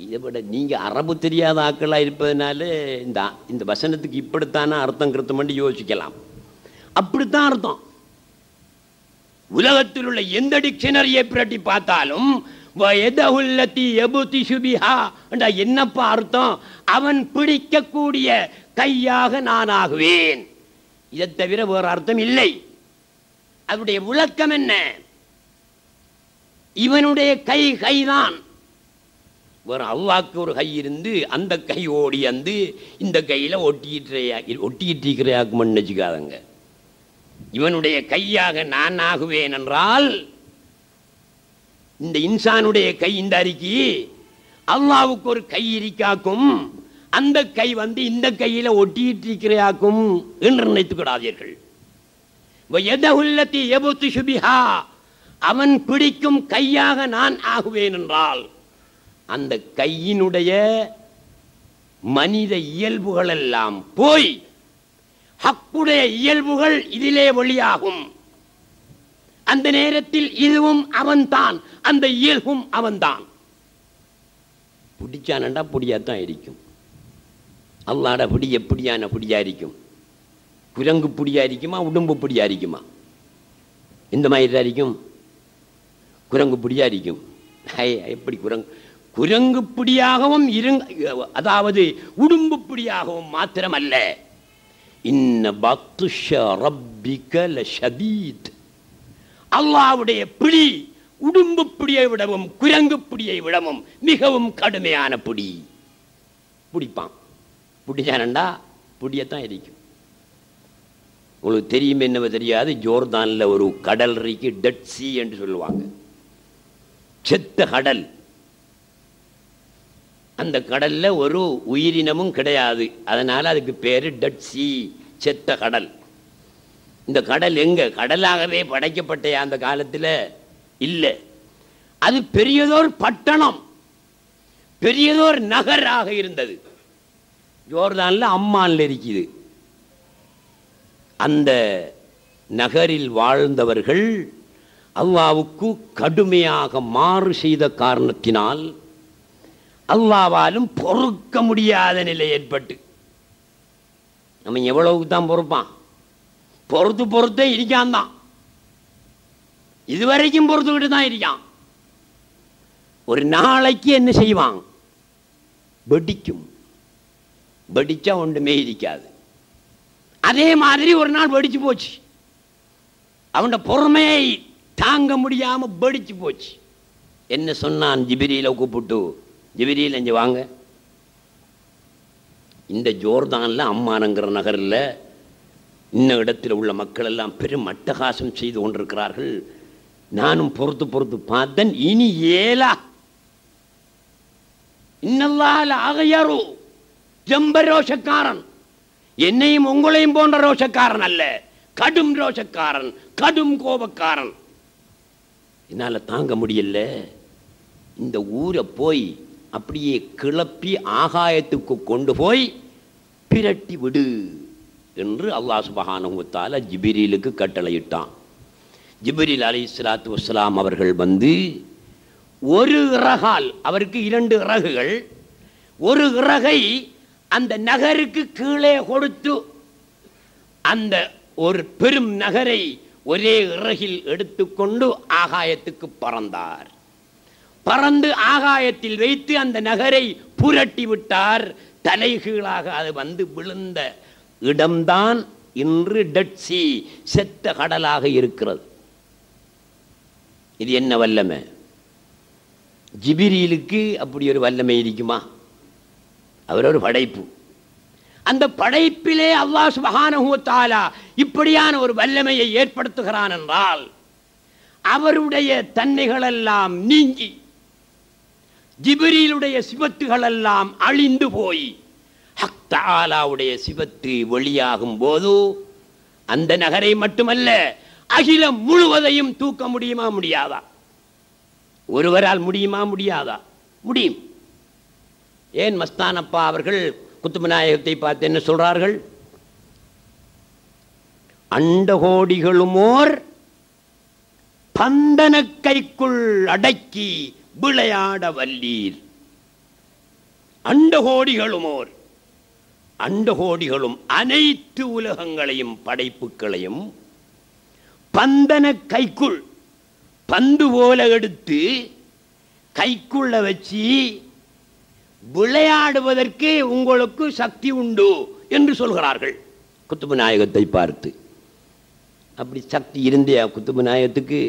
இதை விட நீங்க அரபு தெரியாத ஆக்களா இருப்பதனால இந்த வசனத்துக்கு இப்படித்தானே அர்த்தம் கிருத்தம் யோசிக்கலாம். அப்படித்தான் அர்த்தம். உலகத்தில் உள்ள எந்த டிக்ஷனரியை பிரட்டி பார்த்தாலும் என்னப்பா அர்த்தம்? அவன் பிடிக்கக்கூடிய கையாக நான் ஆகுவேன். இதை தவிர வேறு அர்த்தம் இல்லை. அவருடைய விளக்கம் என்ன? இவனுடைய கைதான். வேறு அல்லாஹ்க்கு ஒரு கை இருந்து அந்த கை ஓடி வந்து இந்த கையில ஒட்டிக்கிட்டிருக்கிறாக்குமென்னு நினைச்சுக்காதங்க. இவனுடைய கையாக நான் ஆகுவேன் என்றால் இந்த இன்சானுடைய கை இந்த அறிக்கை அல்லாஹ்வுக்கு ஒரு கை இருக்காக்கும், அந்த கை வந்து இந்த கையில ஒட்டிக்கிட்டிருக்கிறாக்கும் என்று நினைத்துக் கொள்ளாதீர்கள். அவன் பிடிக்கும் கையாக நான் ஆகுவேன் என்றால் அந்த கையினுடைய மனித இயல்புகள் எல்லாம் போய் ஹக்குடைய இயல்புகள் இதிலே வெளியாகும். அந்த நேரத்தில் இதுவும் அவன்தான், அந்த இயல்பும் அவன்தான். பிடிச்சானண்டா பிடியாத்தான் இருக்கும். அல்லாட பிடி எப்படியான பிடியா இருக்கும்? குரங்கு பிடியா இருக்குமா, உடம்பு பிடியா இருக்குமா? இந்த மாதிரி இருக்கும். குரங்கு பிடியா இருக்கும். எப்படி குரங்கு பிடியாகவும் அதாவது உடும்பு பிடியாகவும் மாத்திரமல்ல, இன்ன பத்ஷ ரப்பிக லஷதீத், அல்லாஹ்வுடைய பிடி உடும்பு பிடியை விடவும் குரங்கு பிடியை விடவும் மிகவும் கடுமையான பிடி. பிடிப்பான். பிடிச்சானண்டா பிடியத்தான் இருக்கும். உங்களுக்கு தெரியும் என்னவோ தெரியாது, ஜோர்தான்ல ஒரு கடல் இருக்கு, டெட் சீ என்று சொல்லுவாங்க, செத்த கடல். அந்த கடல்ல ஒரு உயிரினமும் கிடையாது, அதனால அதுக்கு பேரு டெட் சீ, செத்த கடல். இந்த கடல் எங்க கடலாகவே படைக்கப்பட்ட அந்த காலத்தில் இல்லை. அது பெரியதோர் பட்டணம், பெரியதோர் நகராக இருந்தது. ஜோர்தான்ல அம்மான்ல இருக்குது. அந்த நகரில் வாழ்ந்தவர்கள் அல்லாஹ்வுக்கு கடுமையாக மாறு செய்த காரணத்தினால் அல்லாஹ்வாலும் பொறுக்க முடியாத நிலை ஏற்பட்டு, நம்ம எவ்வளவுக்கு தான் பொறுப்பான்? பொறுத்தே இருக்கான் தான், இதுவரைக்கும் பொறுத்துக்கிட்டு தான் இருக்கான். ஒரு நாளைக்கு என்ன செய்வான்? வெடிக்கும். வெடிச்சா ஒன்றுமே இருக்காது. அதே மாதிரி ஒரு நாள் வெடிச்சு போச்சு. அவனோட பொறுமையை தாங்க முடியாம வெடிச்சு போச்சு. என்ன சொன்னான்? ஜிப்ரீலை கூப்பிட்டு, ஜிப்ரீல் இங்க வாங்க, இந்த ஜோர்தான்ல அம்மானங்கிற நகரில் இன்ன இடத்தில் உள்ள மக்கள் எல்லாம் பெரும் அட்டகாசம் செய்து கொண்டிருக்கிறார்கள். நானும் பொறுத்து பொறுத்து பார்த்தேன். இனி ஏலா இன்னல்லாஹ் அகயரு ஜம்ப ரோஷக்காரன், என்னையும் உங்களையும் போன்ற ரோஷக்காரன் அல்ல, கடும் ரோஷக்காரன், கடும் கோபக்காரன். என்னால தாங்க முடியல. இந்த ஊரை போய் அப்படியே கிளப்பி ஆகாயத்துக்கு கொண்டு போய் பிரட்டி விடு என்று அல்லாஹ் சுப்ஹானஹு வ தஆலா ஜிப்ரீலுக்கு கட்டளையிட்டான். ஜிப்ரீல் அலைஹிஸ்ஸலாத்து வஸ்ஸலாம் அவர்கள் வந்து ஒரு இறகால், அவருக்கு 2 இறகுகள், ஒரு இறகை அந்த நகருக்கு கீழே கொடுத்து அந்த ஒரு பெரும் நகரை ஒரே இறகில் எடுத்துக்கொண்டு ஆகாயத்துக்கு பறந்தார். பறந்து ஆகாயத்தில் வைத்து அந்த நகரை புரட்டி விட்டார். தலைகீழாக அது வந்து விழுந்த இடம்தான் இன்று டெட் சி, செத்த கடலாக இருக்கிறது. இது என்ன வல்லமை? ஜிப்ரீலுக்கு அப்படி ஒரு வல்லமை இருக்குமா? அவர் ஒரு படைப்பு. அந்த படைப்பிலே அல்லாஹ் சுப்ஹானஹு வ தஆலா இப்படியான ஒரு வல்லமையை ஏற்படுத்துகிறான் என்றால் அவருடைய தன்மைகளெல்லாம் நீங்கி ஜிப்ரீலுடைய சிபத்துகள் எல்லாம் அழிந்து போய் ஹக் தஆலாவுடைய சிபத்து வெளியாகும் போது அந்த நகரை மட்டுமல்ல அகிலம் முழுவதையும் தூக்க முடியுமா முடியாதா? ஒருவரால் முடியுமா முடியாதா? முடியும். ஏன் மஸ்தானப்பா அவர்கள் குத்துபு நாயகத்தை பார்த்து என்ன சொல்றார்கள்? அண்டகோடிகளுமோர் பந்தன கைக்குள் அடக்கி விளையாட வல்லீர். அண்டகோடிகளுமோர், அண்டகோடிகளும் அனைத்து உலகங்களையும் படைப்புகளையும் பந்தன கைக்குள், பந்து போல எடுத்து கைக்குள்ள வச்சு விளையாடுவதற்கு உங்களுக்கு சக்தி உண்டு என்று சொல்கிறார்கள் குத்துபு நாயகத்தை பார்த்து. அப்படி சக்தி இருந்தே குத்துபு நாயகத்துக்கு?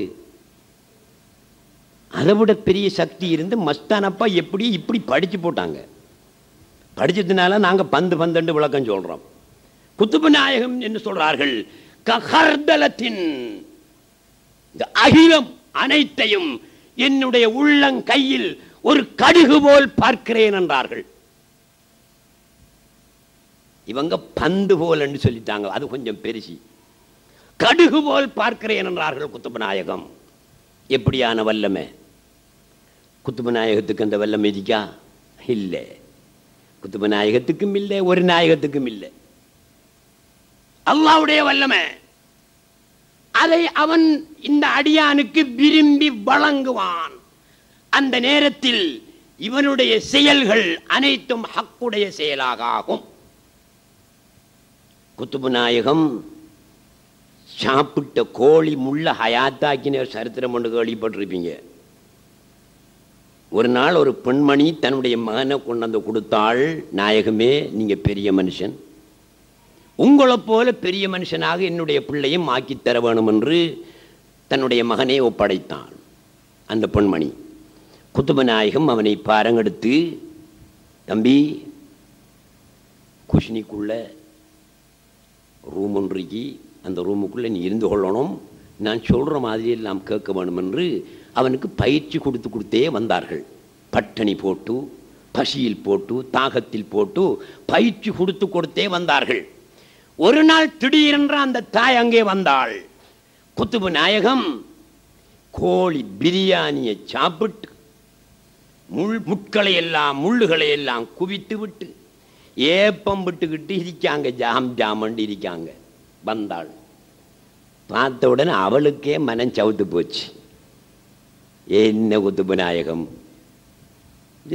அதை விட பெரிய சக்தி இருந்து மஸ்தானப்பா எப்படி இப்படி படிச்சு போட்டாங்க. படிச்சதுனால நாங்க பந்து பந்தண்டு விளக்கம் சொல்றோம். குத்துபு நாயகம் என்று சொல்றார்கள், கஹர்தலத்தின், இந்த அகிலம் அனைத்தையும் என்னுடைய உள்ளங்கையில் ஒரு கடுகு போல் பார்க்கிறேன் என்றார்கள். இவங்க பந்து போல் என்று சொல்லிட்டாங்க, அது கொஞ்சம் பெருசி. கடுகு போல் பார்க்கிறேன் என்றார்கள் குத்துபு நாயகம். எப்படியான வல்லமை? குத்துபு நாயகத்துக்கு அந்த வல்லமை இருக்கா? இல்லை. குத்துபு நாயகத்துக்கும் இல்லை, ஒரு நாயகத்துக்கும் இல்லை. அல்லாஹ்வுடைய வல்லமை. அதை அவன் இந்த அடியானுக்கு விரும்பி வழங்குவான். அந்த நேரத்தில் இவனுடைய செயல்கள் அனைத்தும் ஹக்குடைய செயலாக ஆகும். குத்துபு நாயகம் சாப்பிட்ட கோழி முள்ள ஹயாத்தாக்கின சரித்திரம் ஒன்று கேள்விப்பட்டிருப்பீங்க. ஒரு நாள் ஒரு பெண்மணி தன்னுடைய மகனை கொண்டு வந்து கொடுத்தாள். நாயகமே, நீங்க பெரிய மனுஷன், உங்களை போல பெரிய மனுஷனாக என்னுடைய பிள்ளையும் ஆக்கித்தர வேணும் என்று தன்னுடைய மகனை ஒப்படைத்தான் அந்த பெண்மணி. குத்துபு நாயகம் அவனை பாரங்கெடுத்து, தம்பி, குஷ்னிக்குள்ள ரூம் ஒன்றைக்கு, அந்த ரூமுக்குள்ளே நீ இருந்து கொள்ளணும், நான் சொல்கிற மாதிரி எல்லாம் கேட்க வேணும் என்று அவனுக்கு பயிற்சி கொடுத்தே வந்தார்கள். பட்டணி போட்டு, பசியில் போட்டு, தாகத்தில் போட்டு பயிற்சி கொடுத்தே வந்தார்கள். ஒரு நாள் திடீரென்ற அந்த தாய் அங்கே வந்தாள். குத்துபு நாயகம் கோழி பிரியாணியை சாப்பிட்டு முட்களை எல்லாம் முள்ளுகளை எல்லாம் குவித்து விட்டு ஏப்பம் விட்டுக்கிட்டு இருக்காங்க, ஜாம் ஜாமண்டு இருக்காங்க. வந்தாள். பார்த்த உடனே அவளுக்கே மனம் சவுத்து போச்சு. என்ன குத்துபு நாயகம்,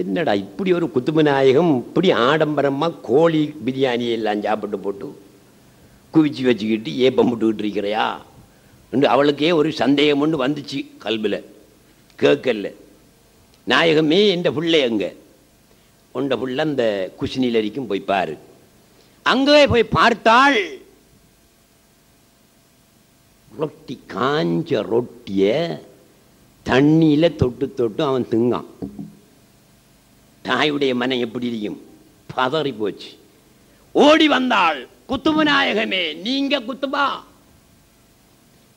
என்னடா இப்படி ஒரு குத்துபு நாயகம் இப்படி ஆடம்பரமா கோழி பிரியாணி எல்லாம் சாப்பிட்டு போட்டு குவிச்சு வச்சுக்கிட்டு ஏப்பம் விட்டுக்கிட்டு இருக்கிறையா என்று அவளுக்கே ஒரு சந்தேகம் ஒன்று வந்துச்சு கல்வில. கேட்கல. நாயகமே, என்ற பிள்ளை அங்க உண்ட புள்ள அந்த குஷினில் வரைக்கும் போய் பாரு. அங்கே போய் பார்த்தாள். ரொட்டி, காஞ்ச ரொட்டிய தண்ணியில தொட்டு தொட்டு அவன் திங்கான். தாயுடைய மனம் எப்படி இருக்கும்? பதறி போச்சு. ஓடி வந்தாள், குத்துபு நாயகமே, நீங்க குத்துபா,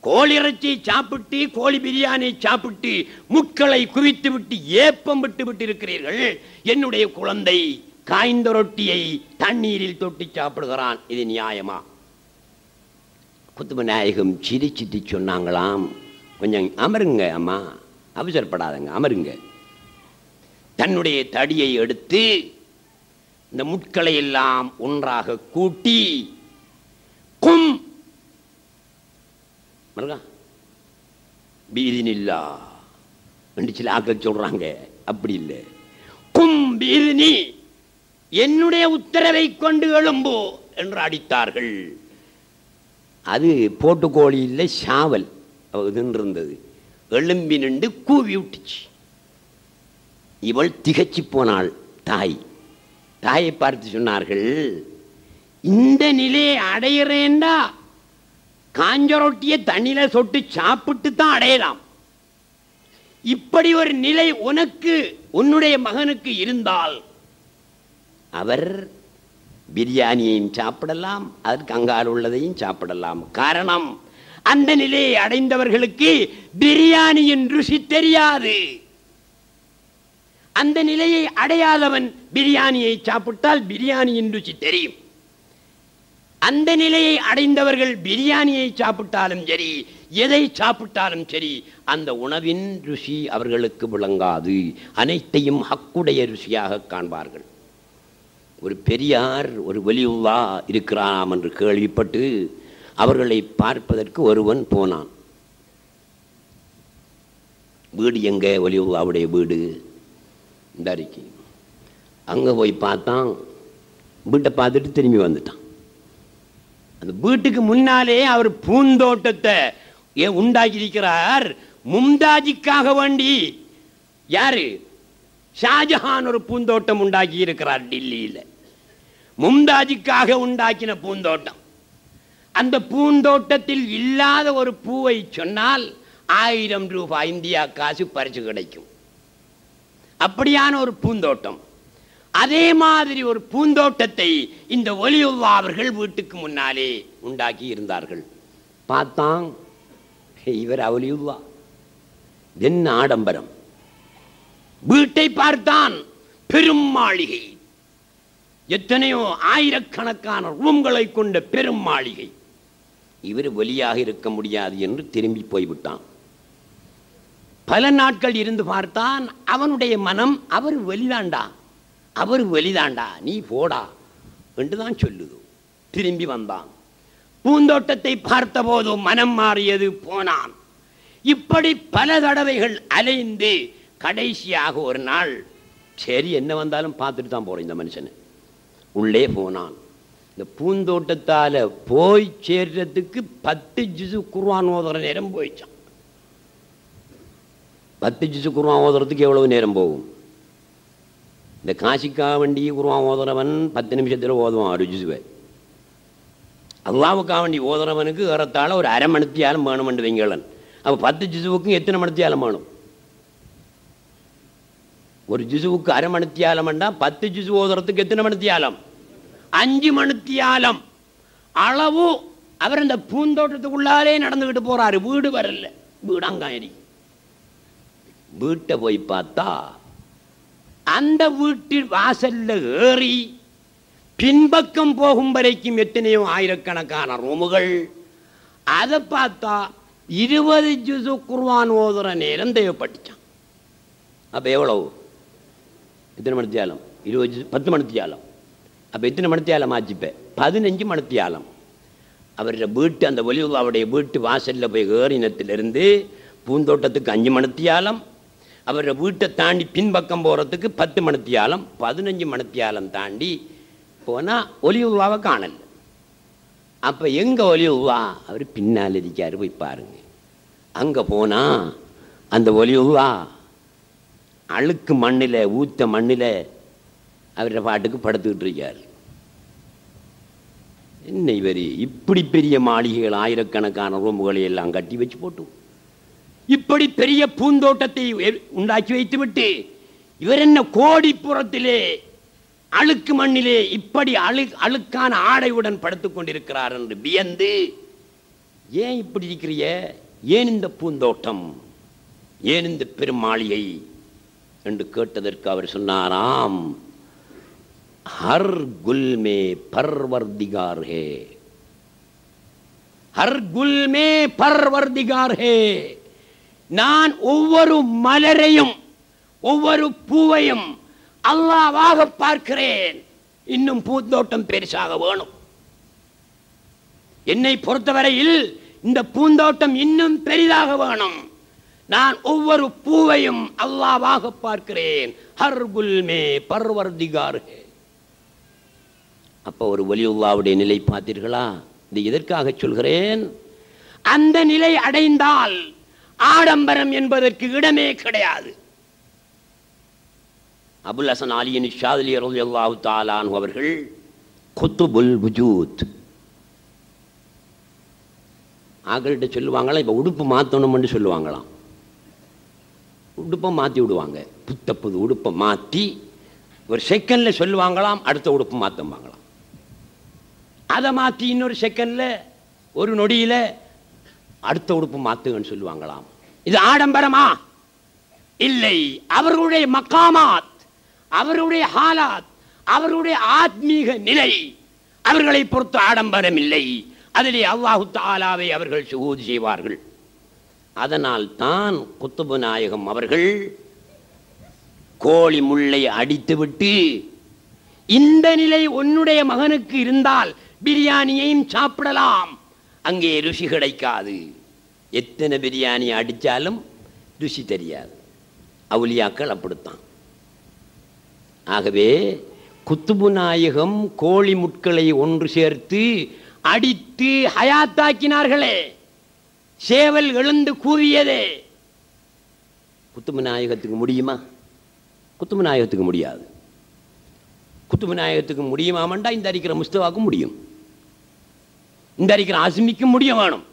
கோழிறைச்சி சாப்பிட்டு, கோழி பிரியாணி சாப்பிட்டு, முட்களை குவித்து விட்டு, ஏப்பம் விட்டு விட்டு இருக்கிறீர்கள். என்னுடைய குழந்தை காய்ந்த ரொட்டியை தண்ணீரில் தொட்டி சாப்பிடுகிறான், இது நியாயமா? குத்துபு நாயகம் சிரிச்சிட்டு சொன்னாங்களாம், கொஞ்சம் அமருங்க அம்மா, அவசரப்படாதங்க, அமருங்க. தன்னுடைய தடியை எடுத்து இந்த முட்களை எல்லாம் ஒன்றாக கூட்டி, கும் பீதினில்லா என்று சில ஆக்கள் சொல்றாங்க, அப்படி இல்லை. கும் பீதினி, என்னுடைய உத்தரவை கொண்டு எழும்பு என்று அடித்தார்கள். அது போட்டுக்கோழி இல்லை, சாவல் இருந்தது. எழும்பி நின்று கூவி விட்டுச்சு. இவள் திகச்சு போனாள். தாயை பார்த்து சொன்னார்கள், இந்த நிலையை அடையிறேன்டா காஞ்ச ரொட்டியை தண்ணியில சொட்டு சாப்பிட்டு தான் அடையலாம். இப்படி ஒரு நிலை உனக்கு, உன்னுடைய மகனுக்கு இருந்தால் அவர் பிரியாணியையும் சாப்பிடலாம், அதற்கு அங்கால் உள்ளதையும் சாப்பிடலாம். காரணம், அந்த நிலையை அடைந்தவர்களுக்கு பிரியாணியின் ருசி தெரியாது. அந்த நிலையை அடையாதவன் பிரியாணியை சாப்பிட்டால் பிரியாணியின் ருசி தெரியும். அந்த நிலையை அடைந்தவர்கள் பிரியாணியை சாப்பிட்டாலும் சரி, எதை சாப்பிட்டாலும் சரி, அந்த உணவின் ருசி அவர்களுக்கு விளங்காது. அனைத்தையும் ஹக்குடைய ருசியாக காண்பார்கள். ஒரு பெரியார், ஒரு வலியுல்லா இருக்கிறாம் என்று கேள்விப்பட்டு அவர்களை பார்ப்பதற்கு ஒருவன் போனான். வீடு எங்க? வலியுல்லாவுடைய வீடு இந்த அறிக்கை. அங்கே போய் பார்த்தான், வீட்டை பார்த்துட்டு திரும்பி வந்துட்டான். அந்த வீட்டுக்கு முன்னாலே அவர் பூந்தோட்டத்தை உண்டாக்கியிருக்கிறார். மும்தாஜுக்காக வேண்டி. யாரு? ஷாஜஹான் ஒரு பூந்தோட்டம் உண்டாக்கி இருக்கிறார் டில்லியில். மும்தாஜுக்காக உண்டாக்கின பூந்தோட்டம். அந்த பூந்தோட்டத்தில் இல்லாத ஒரு பூவை சொன்னால் 1000 ரூபாய் இந்தியா காசு பரிசு கிடைக்கும். அப்படியான ஒரு பூந்தோட்டம். அதே மாதிரி ஒரு பூந்தோட்டத்தை இந்த ஒலியுல்லா அவர்கள் வீட்டுக்கு முன்னாலே உண்டாக்கி இருந்தார்கள். பார்த்தான், இவர் ஒலியுல்லா, என்ன ஆடம்பரம்! வீட்டை பார்த்தான், பெரும் மாளிகை, எத்தனையோ ஆயிரக்கணக்கான ரூம்களை கொண்ட பெரும் மாளிகை. இவர் வெளியாக இருக்க முடியாது என்று திரும்பி போய்விட்டான். பல நாட்கள் இருந்து பார்த்தான், அவனுடைய மனம் அவர் வெளிதாண்டா, அவர் வெளிதாண்டா, நீ போடா என்றுதான் சொல்லுது. திரும்பி வந்தான். பூந்தோட்டத்தை பார்த்த போது மனம் மாறியது, போனான். இப்படி பல தடவைகள் அலைந்து கடைசியாக ஒரு நாள், சரி என்ன வந்தாலும் பார்த்துட்டு தான் போறேன் இந்த மனுஷனை, உள்ளே போனான். இந்த பூந்தோட்டத்தால போய் சேர்றதுக்கு 10 ஜுசு குர்ஆன் ஓதுற நேரம் போயிச்சான். 10 ஜுசு குர்ஆன் ஓதுறதுக்கு எவ்வளவு நேரம் போகும்? இந்த காசிக்கா வண்டி குர்ஆன் ஓதுறவன் 10 நிமிஷத்தில் ஓதுவான் ஒரு ஜுசுவை. அல்லாவுக்கா வண்டி ஓதுறவனுக்கு ஏறத்தாழ ஒரு அரை மணித்தியாலம் வேணும் என்று வைங்களன். அப்போ 10 ஜுசுவுக்கும் எத்தனை மணித்தியாலம் வேணும்? ஒரு ஜுசுவுக்கு அரை மணித்தியாலம்னா 10 ஜுசு ஓதுறதுக்கு எத்தனை மணித்தியாலம்? 5 மணித்தியாலம் அளவு. அவர் அந்த பூந்தோட்டத்துக்குள்ளாலே நடந்துகிட்டு போறாரு. வீடு வரல, வீடு அங்காயிரி. வீட்டை போய் பார்த்தா அந்த வீட்டில் வாசல்ல ஏறி பின்பக்கம் போகும் வரைக்கும் எத்தனையோ ஆயிரக்கணக்கான ரூமுகள். அதை பார்த்தா 20 ஜுசு குர்ஆன் ஓதுற நேரம் தேவைப்பட்டுச்சான். அப்போ எவ்வளவு? எத்தனை மணித்தியாலம்? 20 ஜுசு 10 மணித்தியாலம். அப்போ எத்தனை மணித்தியாலம் ஆச்சுப்ப? 15 மணித்தியாலம். அவருடைய வீட்டு, அந்த ஒலியுல்லாவுடைய வீட்டு வாசலில் போய் ஏறினத்திலிருந்து பூந்தோட்டத்துக்கு 5 மணித்தியாலம், அவருடைய வீட்டை தாண்டி பின்பக்கம் போகிறதுக்கு 10 மணித்தியாலம், 15 மணித்தியாலம் தாண்டி போனால் ஒலியுல்லாவை காணல. அப்போ எங்கே ஒலியுல்லா? அவர் பின்னால் இருக்காரு, போய் பாருங்க. அங்கே போனால் அந்த ஒலியுல்லா அழுக்கு மண்ணில், ஊத்த மண்ணில் அவருடைய பாட்டுக்கு படுத்துக்கிட்டு இருக்கார். என்ன இவர் இப்படி பெரிய மாளிகைகள் ஆயிரக்கணக்கான ரூமுகளை எல்லாம் கட்டி வச்சு போட்டு இப்படி பெரிய பூந்தோட்டத்தை உண்டாக்கி வைத்துவிட்டு இவர் என்ன கோடிப்புறத்திலே அழுக்கு மண்ணிலே இப்படி அழுக்கான ஆடையுடன் படுத்துக் கொண்டிருக்கிறார் என்று வியந்து, ஏன் இப்படி இருக்கிறிய, ஏன் இந்த பூந்தோட்டம், ஏன் இந்த பெருமாளிகை என்று கேட்டதற்கு அவர் சொன்னாராம், ஹர் குல் மே பர்வர்திகார் ஹே, ஹர் குல் மே பர்வர்திகார் ஹே. நான் ஒவ்வொரு மலரையும் ஒவ்வொரு பூவையும் அல்லாஹ்வாக பார்க்கிறேன். இன்னும் பூந்தோட்டம் பெருசாக வேணும். என்னை பொறுத்தவரையில் இந்த பூந்தோட்டம் இன்னும் பெரிதாக வேணும். நான் ஒவ்வொரு பூவையும் அல்லாஹ்வாக பார்க்கிறேன். ஹர் குல் மே பர்வர்திகார் ஹே. அப்போ ஒரு வலியுல்லாவுடைய நிலை பார்த்தீர்களா? இது எதற்காக சொல்கிறேன்? அந்த நிலை அடைந்தால் ஆடம்பரம் என்பதற்கு இடமே கிடையாது. அபுல் ஹசன் அலி ஷாதிலி ரலியல்லாஹு தஆலா அன்ஹு அவர்கள் குத்துபுல் வஜூத் ஆகள்கிட்ட சொல்லுவாங்களா, இப்போ உடுப்பு மாற்றணும்னு சொல்லுவாங்களாம். உடுப்பை மாற்றி விடுவாங்க, புத்த புது உடுப்பை மாற்றி ஒரு செகண்டில் சொல்லுவாங்களாம், அடுத்த உடுப்பு மாற்றம்பாங்களாம். அதை மாற்றி இன்னொரு செகண்டில் ஒரு நொடியில் அடுத்த உடுப்பு மாற்றுங்கன்னு சொல்லுவாங்களாம். இது ஆடம்பரமா? இல்லை. அவர்களுடைய மக்காமாத், அவர்களுடைய ஹாலாத், அவர்களுடைய ஆத்மீக நிலை அவர்களை பொறுத்து ஆடம்பரம் இல்லை. அதிலே அல்லாஹு தஆலாவை அவர்கள் சுஹூத் செய்வார்கள். அதனால் தான் குத்துபு நாயகம் அவர்கள் கோழி முள்ளை அடித்துவிட்டு, இந்த நிலை உன்னுடைய மகனுக்கு இருந்தால் பிரியாணியையும் சாப்பிடலாம், அங்கே ருசி கிடைக்காது. எத்தனை பிரியாணி அடித்தாலும் ருசி தெரியாது. அவுலியாக்கள் அப்படித்தான். ஆகவே குத்துபு நாயகம் கோழி முட்களை ஒன்று சேர்த்து அடித்து ஹயாத்தாக்கினார்களே, சேவல் எழுந்து கூவியதே. குத்துபு நாயகத்துக்கு முடியுமா? குத்துபு நாயகத்துக்கு முடியாது. குத்துபு நாயகத்துக்கு முடியுமாமண்டா இந்த அடிக்கிற முஸ்தவாக்கும் முடியும், இந்த அடிக்கிற அஸ்மிக்கும் முடியும் வேணும்.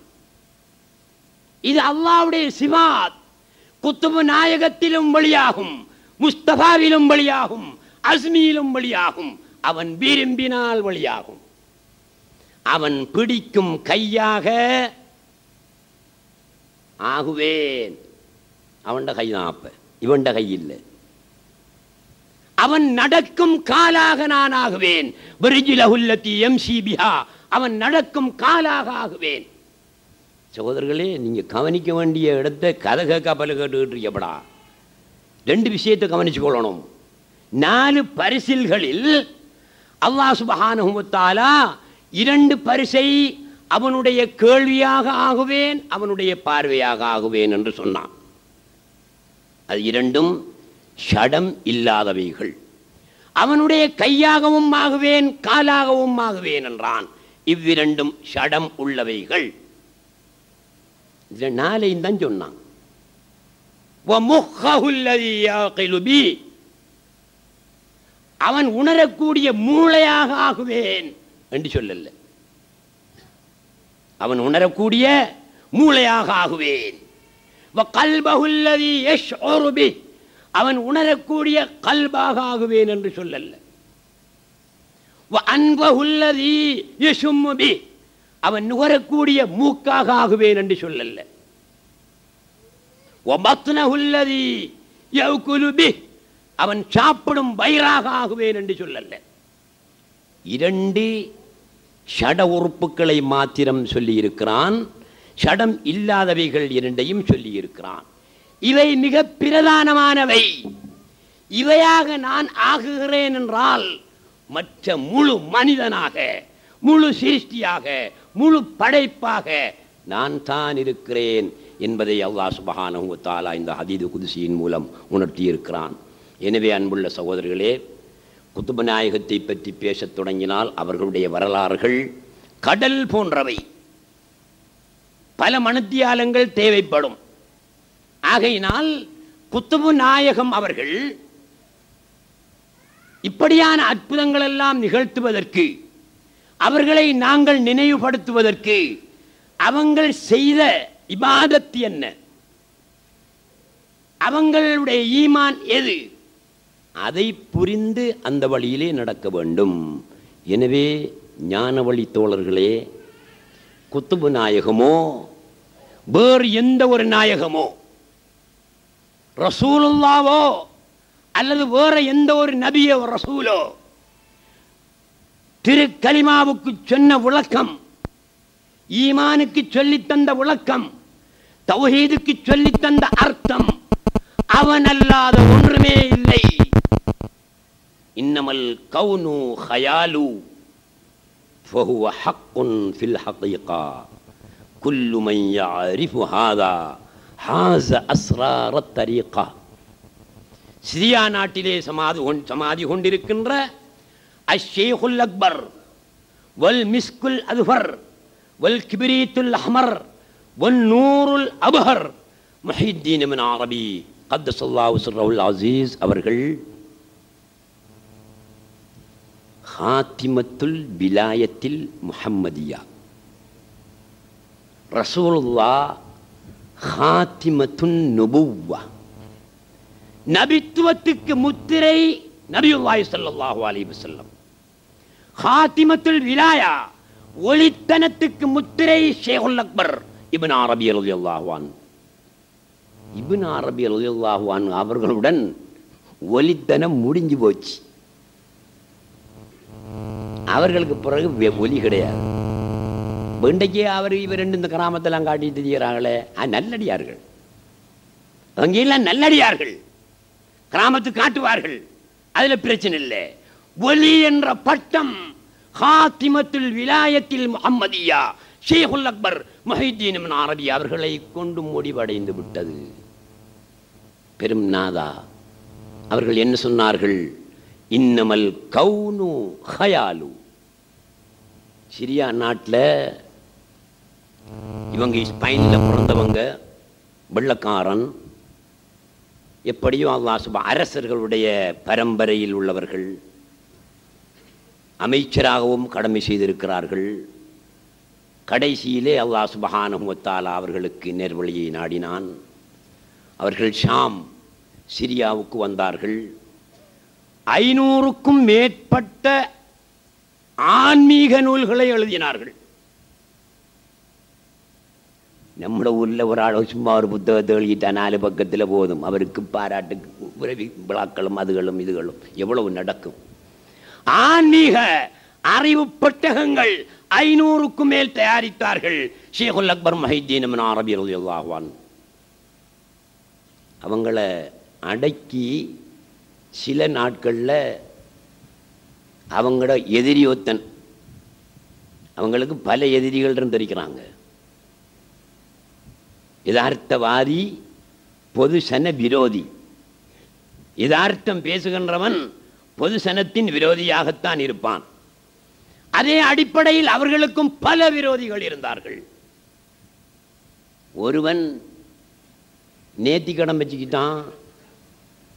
இது அல்லாஹ்வுடைய சிவாத். குத்துபு நாயகத்திலும் வழியாகும், முஸ்தபாவிலும் வழியாகும், அஸ்மியிலும் வழியாகும். அவன் விரும்பினால் வழியாகும். அவன் பிடிக்கும் கையாக ஆகுவேன். அவன்ட கை தான் அப்ப, இவன்ட கை இல்லை. அவன் நடக்கும் காலாக நான் ஆகுவேன். அவன் நடக்கும் காலாக ஆகுவேன். சகோதரர்களே, நீங்க கவனிக்க வேண்டிய இடத்தை கதை கேட்க பல கேட்டுக்கிட்டு இருக்கப்படா. ரெண்டு விஷயத்தை கவனிச்சு கொள்ளணும். 4 பரிசில்களில் அல்லாஹ் சுப்ஹானஹு வ தஆலா 2 பரிசை அவனுடைய கேள்வியாக ஆகுவேன், அவனுடைய பார்வையாக ஆகுவேன் என்று சொன்னான். அது 2ம் ஷடம் இல்லாதவைகள். அவனுடைய கையாகவும் ஆகுவேன், காலாகவும் ஆகுவேன் என்றான். இவ்விரண்டும் ஷடம் உள்ளவைகள். 4ஐயும் தான் சொன்னான். அவன் உணரக்கூடிய மூளையாக ஆகுவேன் என்று சொல்லல. அவன் உணரக்கூடிய மூளையாக ஆகுவேன். அவன் உணரக்கூடிய கல்பாக ஆகுவேன் என்று சொல்லல. அவன் நுகரக்கூடிய மூக்காக ஆகுவேன் என்று சொல்லல. அவன் சாப்பிடும் வயிறாக ஆகுவேன் என்று சொல்லல. 2 ஷட உறுப்புகளை மாத்திரம் சொல்லி இருக்கிறான். ஷடம் இல்லாதவைகள் 2ஐயும் சொல்லி இருக்கிறான். இவை மிக பிரதானமானவை. இவையாக நான் ஆகுகிறேன் என்றால் மற்ற முழு மனிதனாக, முழு சிருஷ்டியாக, முழு படைப்பாக நான் தான் இருக்கிறேன் என்பதை அல்லாஹ் சுப்ஹானஹு வ தஆலா இந்த ஹதீது குதுசியின் மூலம் உணர்த்தியிருக்கிறான். எனவே அன்புள்ள சகோதரர்களே, குத்துபு நாயகத்தை பற்றி பேசத் தொடங்கினால் அவர்களுடைய வரலாறுகள் கடல் போன்றவை. பல மணித்தியாலங்கள் தேவைப்படும். ஆகையினால் குத்துபு நாயகம் அவர்கள் இப்படியான அற்புதங்கள் எல்லாம் நிகழ்த்துவதற்கு அவர்களை நாங்கள் நினைவுபடுத்துவதற்கு அவங்கள் செய்த இபாதத் என்ன, அவங்களுடைய ஈமான் எது, அதை புரிந்து அந்த வழியிலே நடக்க வேண்டும். எனவே ஞான வழி தோழர்களே, குத்துபு நாயகமோ வேறு எந்த ஒரு நாயகமோ, ரசூலுல்லாவோ அல்லது வேற எந்த ஒரு நபியோ ரசூலோ திரு கலிமாவுக்கு சொன்ன விளக்கம், ஈமானுக்கு சொல்லித்தந்த விளக்கம், தௌஹீதுக்கு சொல்லித்தந்த அர்த்தம் அவன் அல்லாத ஒன்றுமே இல்லை. இன்னமல் கௌனு ஹயாலு ஃபஹுவ ஹக்குன் ஃபில் ஹகீகா குல்லு மன் யஅரிஃபு ஹாதா ஹாஸ அஸ்ராரத் தரீகா. சிரியா நாட்டிலே சமாதி கொண்டிருக்கின்ற அஷ்ஷேகுல் அக்பர் வல் மிஸ்குல் அத்ஃபர் வல் கிப்ரீத்துல் அஹ்மர் வன் நூருல் அப்ஹர் முஹித்தீன் இப்னு அரபி கத்தஸல்லாஹு சிர்ரஹுல் அஸீஸ் அவர்கள் ஹாத்திமத்துல் விலாயத்தில் முஹம்மதியா, ரசூலுல்லாஹ் ஹாத்திமத்துன் நுபுவ்வா, நபித்துவத்துக்கு முத்திரை நபியுல்லாஹி ஸல்லல்லாஹு அலைஹி வஸல்லம், ஹாத்திமத்துல் விலாயா ஒளித்தனத்துக்கு முத்திரை ஷேகுல் அக்பர் இப்னு அரபி ரலியல்லாஹு அன்ஹு. இப்னு அரபி ரலியல்லாஹு அன்ஹு அவர்களுடன் ஒளித்தனம் முடிஞ்சு போச்சு. அவர்களுக்கு பிறகு ஒலி கிடையாது. இன்றைக்கே அவர் இவர் ரெண்டு இந்த கிராமத்தெல்லாம் காட்டிட்டு தெரிகிறாங்களே, நல்லடியார்கள், அங்கெல்லாம் நல்லடியார்கள் கிராமத்து காட்டுவார்கள், அதுல பிரச்சனை இல்லை. ஒலி என்ற பட்டம் ஹாத்திமத்துல் விலாயத்தில் முஹம்மதியா ஷேகுல் அக்பர் முஹித்தீன் இப்னு அரபி அவர்களை கொண்டு முடிவடைந்து விட்டது. பெரும் நாதா அவர்கள் என்ன சொன்னார்கள்? இன்னமல் கௌனு ஹயாலு. சிரியா நாட்டில் இவங்க ஸ்பெயினில் பிறந்தவங்க, வெள்ளக்காரன், எப்படியும் அல்லாஹ் சுப்ஹானஹு அரசர்களுடைய பரம்பரையில் உள்ளவர்கள், அமைச்சராகவும் கடமை செய்திருக்கிறார்கள். கடைசியிலே அல்லாஹ் சுப்ஹானஹு வ தஆலா அவர்களுக்கு நேர்வழியை நாடினான். அவர்கள் ஷாம் சிரியாவுக்கு வந்தார்கள். 500க்கும் மேற்பட்ட ஆன்மீக நூல்களை எழுதினார்கள். நம்ம ஊரில் ஒரு ஆள் சும்மா ஒரு புத்தகத்தை எழுதிட்டா 4 பக்கத்தில் போதும், அவருக்கு பாராட்டுக்கு உறவி விழாக்களும் அதுகளும் இதுகளும் எவ்வளவு நடக்கும். ஆன்மீக அறிவு பெட்டகங்கள் 500க்கும் மேல் தயாரித்தார்கள் ஷேகுல் அக்பர் முஹித்தீன் இப்னு அரபி ரலியல்லாஹு அன்ஹு. அவங்கள அடக்கி சில நாட்களில் அவங்களோட எதிரியோத்தன், அவங்களுக்கு பல எதிரிகள் இருந்திருக்கிறாங்க. யதார்த்தவாதி, பொதுசன விரோதி. யதார்த்தம் பேசுகின்றவன் பொதுசனத்தின் விரோதியாகத்தான் இருப்பான். அதே அடிப்படையில் அவர்களுக்கும் பல விரோதிகள் இருந்தார்கள். ஒருவன் நேர்த்திக்கடன் வச்சுக்கிட்டான்,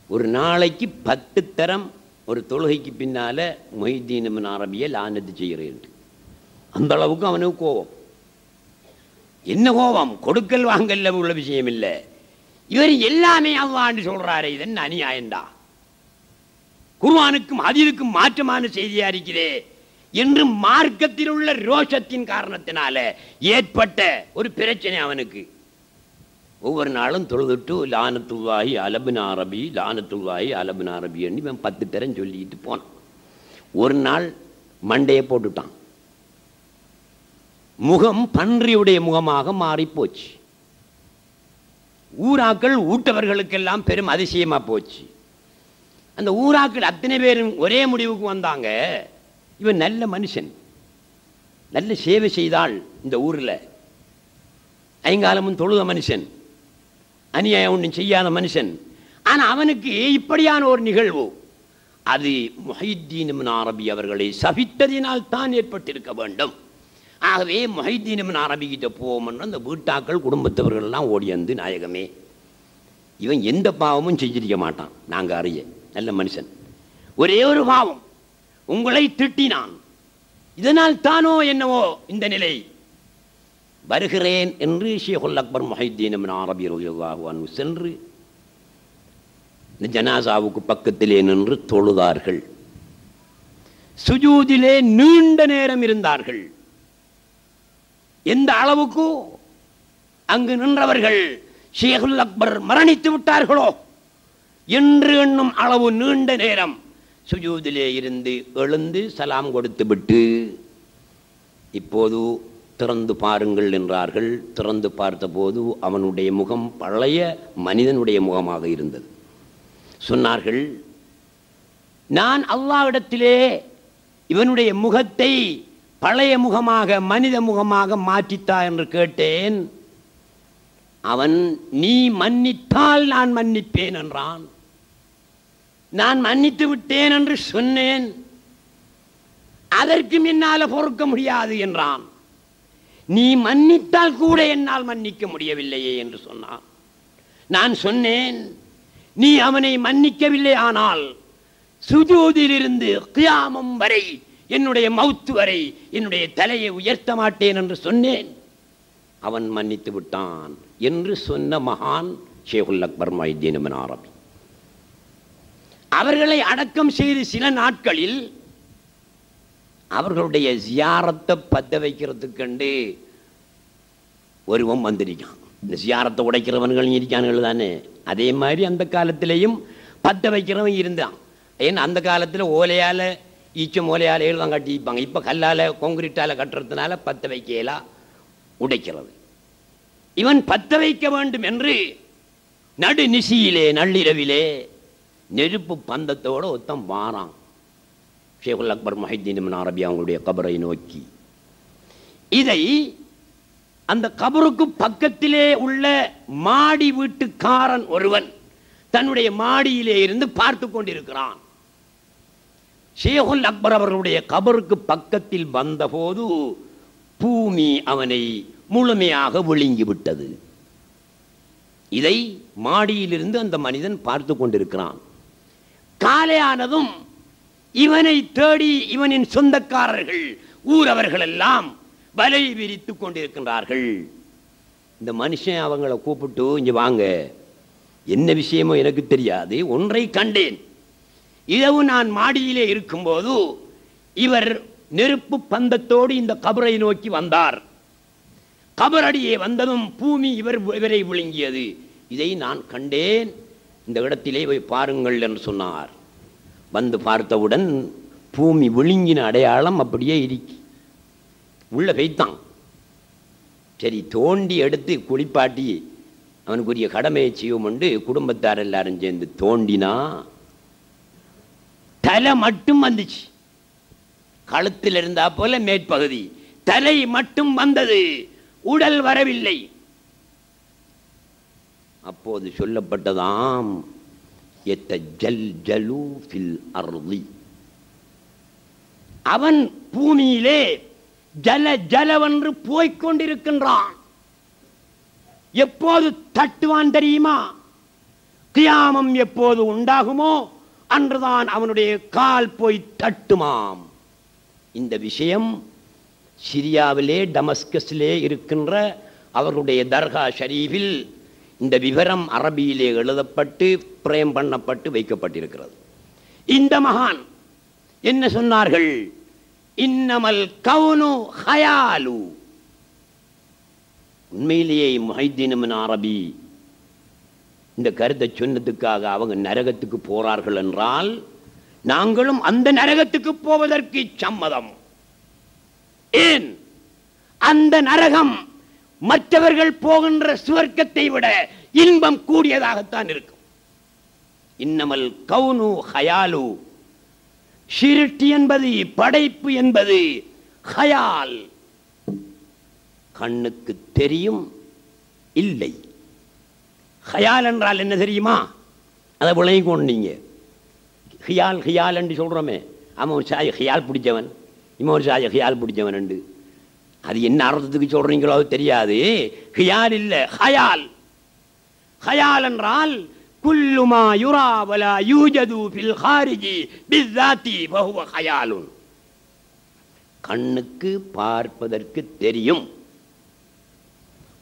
ஒரு நாளைக்கு 10 தரம் ஒரு தொழுகைக்கு பின்னால முஹித்தீன் இப்னு அரபியை லானத்து செய்கிறேன். அந்த அளவுக்கு அவனுக்கு கோபம். என்ன கோபம்? கொடுக்கல் வாங்கல்ல உள்ள விஷயம் இல்லை. இவர் எல்லாமே அல்லாஹ்னு சொல்றாரு, இது என்ன அநியாயம்டா, குர்ஆனுக்கும் ஹதீஸுக்கும் மாற்றமான செய்தியா இருக்கிறே என்று மார்க்கத்தில் உள்ள ரோஷத்தின் காரணத்தினால ஏற்பட்ட ஒரு பிரச்சனை அவனுக்கு. ஒவ்வொரு நாளும் தொழுதுட்டு லானத்துல்லாஹி அலபின் அரபி, லானத்துல்லாஹி அலபின் அரபி என்று இவன் 10 தரம் சொல்லிட்டு போனான். ஒரு நாள் மண்டையை போட்டுட்டான். முகம் பன்றியுடைய முகமாக மாறிப்போச்சு. ஊராக்கள் ஊட்டவர்களுக்கெல்லாம் பெரும் அதிசயமா போச்சு. அந்த ஊராக்கள் அத்தனை பேரும் ஒரே முடிவுக்கு வந்தாங்க, இவன் நல்ல மனுஷன், நல்ல சேவை செய்தால் இந்த ஊரில், ஐங்காலமும் தொழுத மனுஷன், அநியாயம் ஒன்றும் செய்யாத மனுஷன். ஆனால் அவனுக்கு இப்படியான ஒரு நிகழ்வு, அது முஹித்தீன் இப்னு அரபி அவர்களை சபித்ததினால் தான் ஏற்பட்டிருக்க வேண்டும். ஆகவே முஹித்தீன் இப்னு அரபி கிட்ட போவோம்னு அந்த வீட்டாக்கள் குடும்பத்தவர்கள்லாம் ஓடி வந்து, நாயகமே இவன் எந்த பாவமும் செஞ்சிருக்க மாட்டான், நாங்கள் அறிய நல்ல மனுஷன், ஒரே ஒரு பாவம், உங்களை திட்டினான், இதனால் தானோ என்னவோ இந்த நிலை. வருகிறேன் என்று ஷேகுல் அக்பர் முஹைத்தீன் இப்னு அரபி ரலியல்லாஹு அன்ஹு சென்று இந்த ஜனாசாவுக்கு பக்கத்திலே நின்று தொழுதார்கள். சுஜூதிலே நீண்ட நேரம் இருந்தார்கள். எந்த அளவுக்கு அங்கு நின்றவர்கள் ஷேகுல் அக்பர் மரணித்து விட்டார்களோ என்று எண்ணும் அளவு நீண்ட நேரம் சுஜூதிலே இருந்து எழுந்து சலாம் கொடுத்து விட்டு, இப்போது திறந்து பாருங்கள் என்றார்கள். திறந்து பார்த்தபோது அவனுடைய முகம் பழைய மனிதனுடைய முகமாக இருந்தது. சொன்னார்கள், நான் அல்லாஹ்விடத்திலே இவனுடைய முகத்தை பழைய முகமாக மனித முகமாக மாற்றித்தா என்று கேட்டேன். அவன் நீ மன்னித்தால் நான் மன்னிப்பேன் என்றான். நான் மன்னித்து விட்டேன் என்று சொன்னேன். அதற்கு முன்னால பொறுக்க முடியாது என்றான். நீ மன்னித்தால் கூட என்னால் மன்னிக்க முடியவில்லையே என்று சொன்னான். நான் சொன்னேன், நீ அவனை மன்னிக்கவில்லை, ஆனால் சுஜூதிலிருந்து கியாமம் வரை, என்னுடைய மௌத்து வரை என்னுடைய தலையை உயர்த்த மாட்டேன் என்று சொன்னேன். அவன் மன்னித்து விட்டான் என்று சொன்ன மகான் ஷேகுல் அக்பர் முஹைத்தீன் இப்னு அரபி. அவர்களை அடக்கம் செய்து சில நாட்களில் அவர்களுடைய ஜியாரத்தை பத்த வைக்கிறதுக்கு ஒருவன் வந்திருக்கான். இந்த ஜியாரத்தை உடைக்கிறவன்கள் இருக்கானுகள் தானே, அதே மாதிரி அந்த காலத்திலையும் பத்த வைக்கிறவன் இருந்தான். ஏன்னா அந்த காலத்தில் ஓலையால் ஈச்சம் ஓலையால் தான் கட்டிப்பாங்க. இப்போ கல்லால் கான்கிரீட்டால் கட்டுறதுனால பத்த வைக்கலாம், உடைக்கிறது. இவன் பத்த வைக்க வேண்டும் என்று நடு நிசியிலே நள்ளிரவிலே நெருப்பு பந்தத்தோடு ஒருத்தன் வாரான் ஷேகுல் அக்பர் முஹைத்தீன் இப்னு அரபி அவங்களுடைய கபரை நோக்கி. இதை அந்த கபருக்கு பக்கத்திலே உள்ள மாடி வீட்டுக்காரன் ஒருவன் தன்னுடைய மாடியிலே இருந்து பார்த்து கொண்டிருக்கிறான். ஷேகுல் அக்பர் அவர்களுடைய கபருக்கு பக்கத்தில் வந்தபோது பூமி அவனை முழுமையாக விழுங்கிவிட்டது. இதை மாடியிலிருந்து அந்த மனிதன் பார்த்து கொண்டிருக்கிறான். காலையானதும் இவனை தேடி இவனின் சொந்தக்காரர்கள் ஊரவர்கள் எல்லாம் வலை விரித்து கொண்டிருக்கின்றார்கள். இந்த மனுஷன் அவங்களை கூப்பிட்டு, இங்க வாங்க, என்ன விஷயமோ எனக்கு தெரியாது, ஒன்றை கண்டேன். இரவு நான் மாடியிலே இருக்கும்போது இவர் நெருப்பு பந்தத்தோடு இந்த கபரை நோக்கி வந்தார். கபரடியே வந்ததும் பூமி இவரை விழுங்கியது. இதை நான் கண்டேன், இந்த இடத்திலே போய் பாருங்கள் என்று சொன்னார். வந்து பார்த்தவுடன் பூமி விழுங்கின அடையாளம் அப்படியே இருக்கு. உள்ள வைத்தான். சரி, தோண்டி எடுத்து குளிப்பாட்டி அவனுக்குரிய கடமையை செய்வோம் என்று குடும்பத்தார் எல்லாரும் சேர்ந்து தோண்டினா தலை மட்டும் வந்துச்சு. கழுத்தில் இருந்தா போல மேற்பகுதி, தலை மட்டும் வந்தது, உடல் வரவில்லை. அப்போது சொல்லப்பட்டதாம், அவன் பூமியிலே ஜல ஜலவென்று போய்கொண்டிருக்கின்றான். எப்போது தட்டுவான் தெரியுமா? கியாமம் எப்போது உண்டாகுமோ அன்றுதான் அவனுடைய கால் போய் தட்டுமாம். இந்த விஷயம் சிரியாவிலே டமஸ்கஸிலே இருக்கின்ற அவர்களுடைய தர்கா ஷரீஃபில் இந்த விவரம் அரபியிலே எழுதப்பட்டு பிரேம் பண்ணப்பட்டு வைக்கப்பட்டிருக்கிறது. இந்த மகான் என்ன சொன்னார்கள்? இன்னமல் கவுனு ஹயாலு. உண்மையிலேயே முஹைத்தீன் இப்னு அரபி இந்த கருத்தை சொன்னதுக்காக அவங்க நரகத்துக்கு போறார்கள் என்றால் நாங்களும் அந்த நரகத்துக்கு போவதற்கு சம்மதம். ஏன்? அந்த நரகம் மற்றவர்கள் போகின்ற சுவர்க்கத்தை விட இன்பம் கூடியதாகத்தான் இருக்கும். இன்னமல் கவுனு ஹயாலு. சிருஷ்டி என்பது, படைப்பு என்பது ஹயால். கண்ணுக்கு தெரியும் இல்லை. ஹயால் என்றால் என்ன தெரியுமா? அதை விளங்கி கொண்டீங்க. ஹியால் ஹியால் என்று சொல்கிறோமே, அவன் ஒரு சாய ஹியால் பிடிச்சவன், இவன் ஒரு சாய ஹியால் பிடிச்சவன் என்று. அது என்ன அர்த்தத்துக்கு சொல்கிறீங்களோ அது தெரியாது. ஹியால் இல்லை, ஹயால். ஹயால் என்றால் குல்லுமா யுரா வலா யூஜது ஃபில் ஹாரிஜி பிஸ்ஸாத்தி ஃபஹுவ ஹயாலுன். கண்ணுக்கு பார்ப்பதற்கு தெரியும்.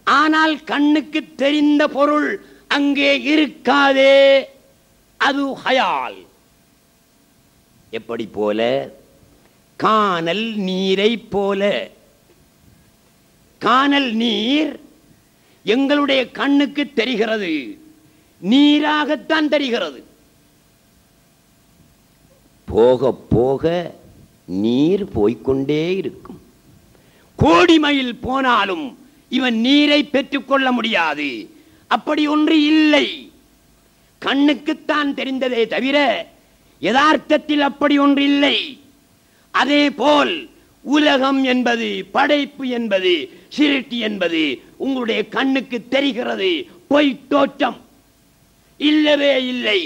ஆனால் கண்ணுக்கு தெரிந்த பொருள் அங்கே இருக்காதே, அது ஹயால். எப்படி போல? கானல் நீரை போல. கானல் நீர் எங்களுடைய கண்ணுக்கு தெரிகிறது, நீராகத்தான் தெரிகிறது. போக போக நீர் போய்கொண்டே இருக்கும். கோடி மைல் போனாலும் இவன் நீரை பெற்றுக்கொள்ள முடியாது. அப்படி ஒன்று இல்லை. கண்ணுக்குத்தான் தெரிந்ததே தவிர யதார்த்தத்தில் அப்படி ஒன்று இல்லை. அதே போல் உலகம் என்பது, படைப்பு என்பது, சிருஷ்டி என்பது உங்களுடைய கண்ணுக்கு தெரிகிறது. பொய் தோற்றம், இல்லவே இல்லை.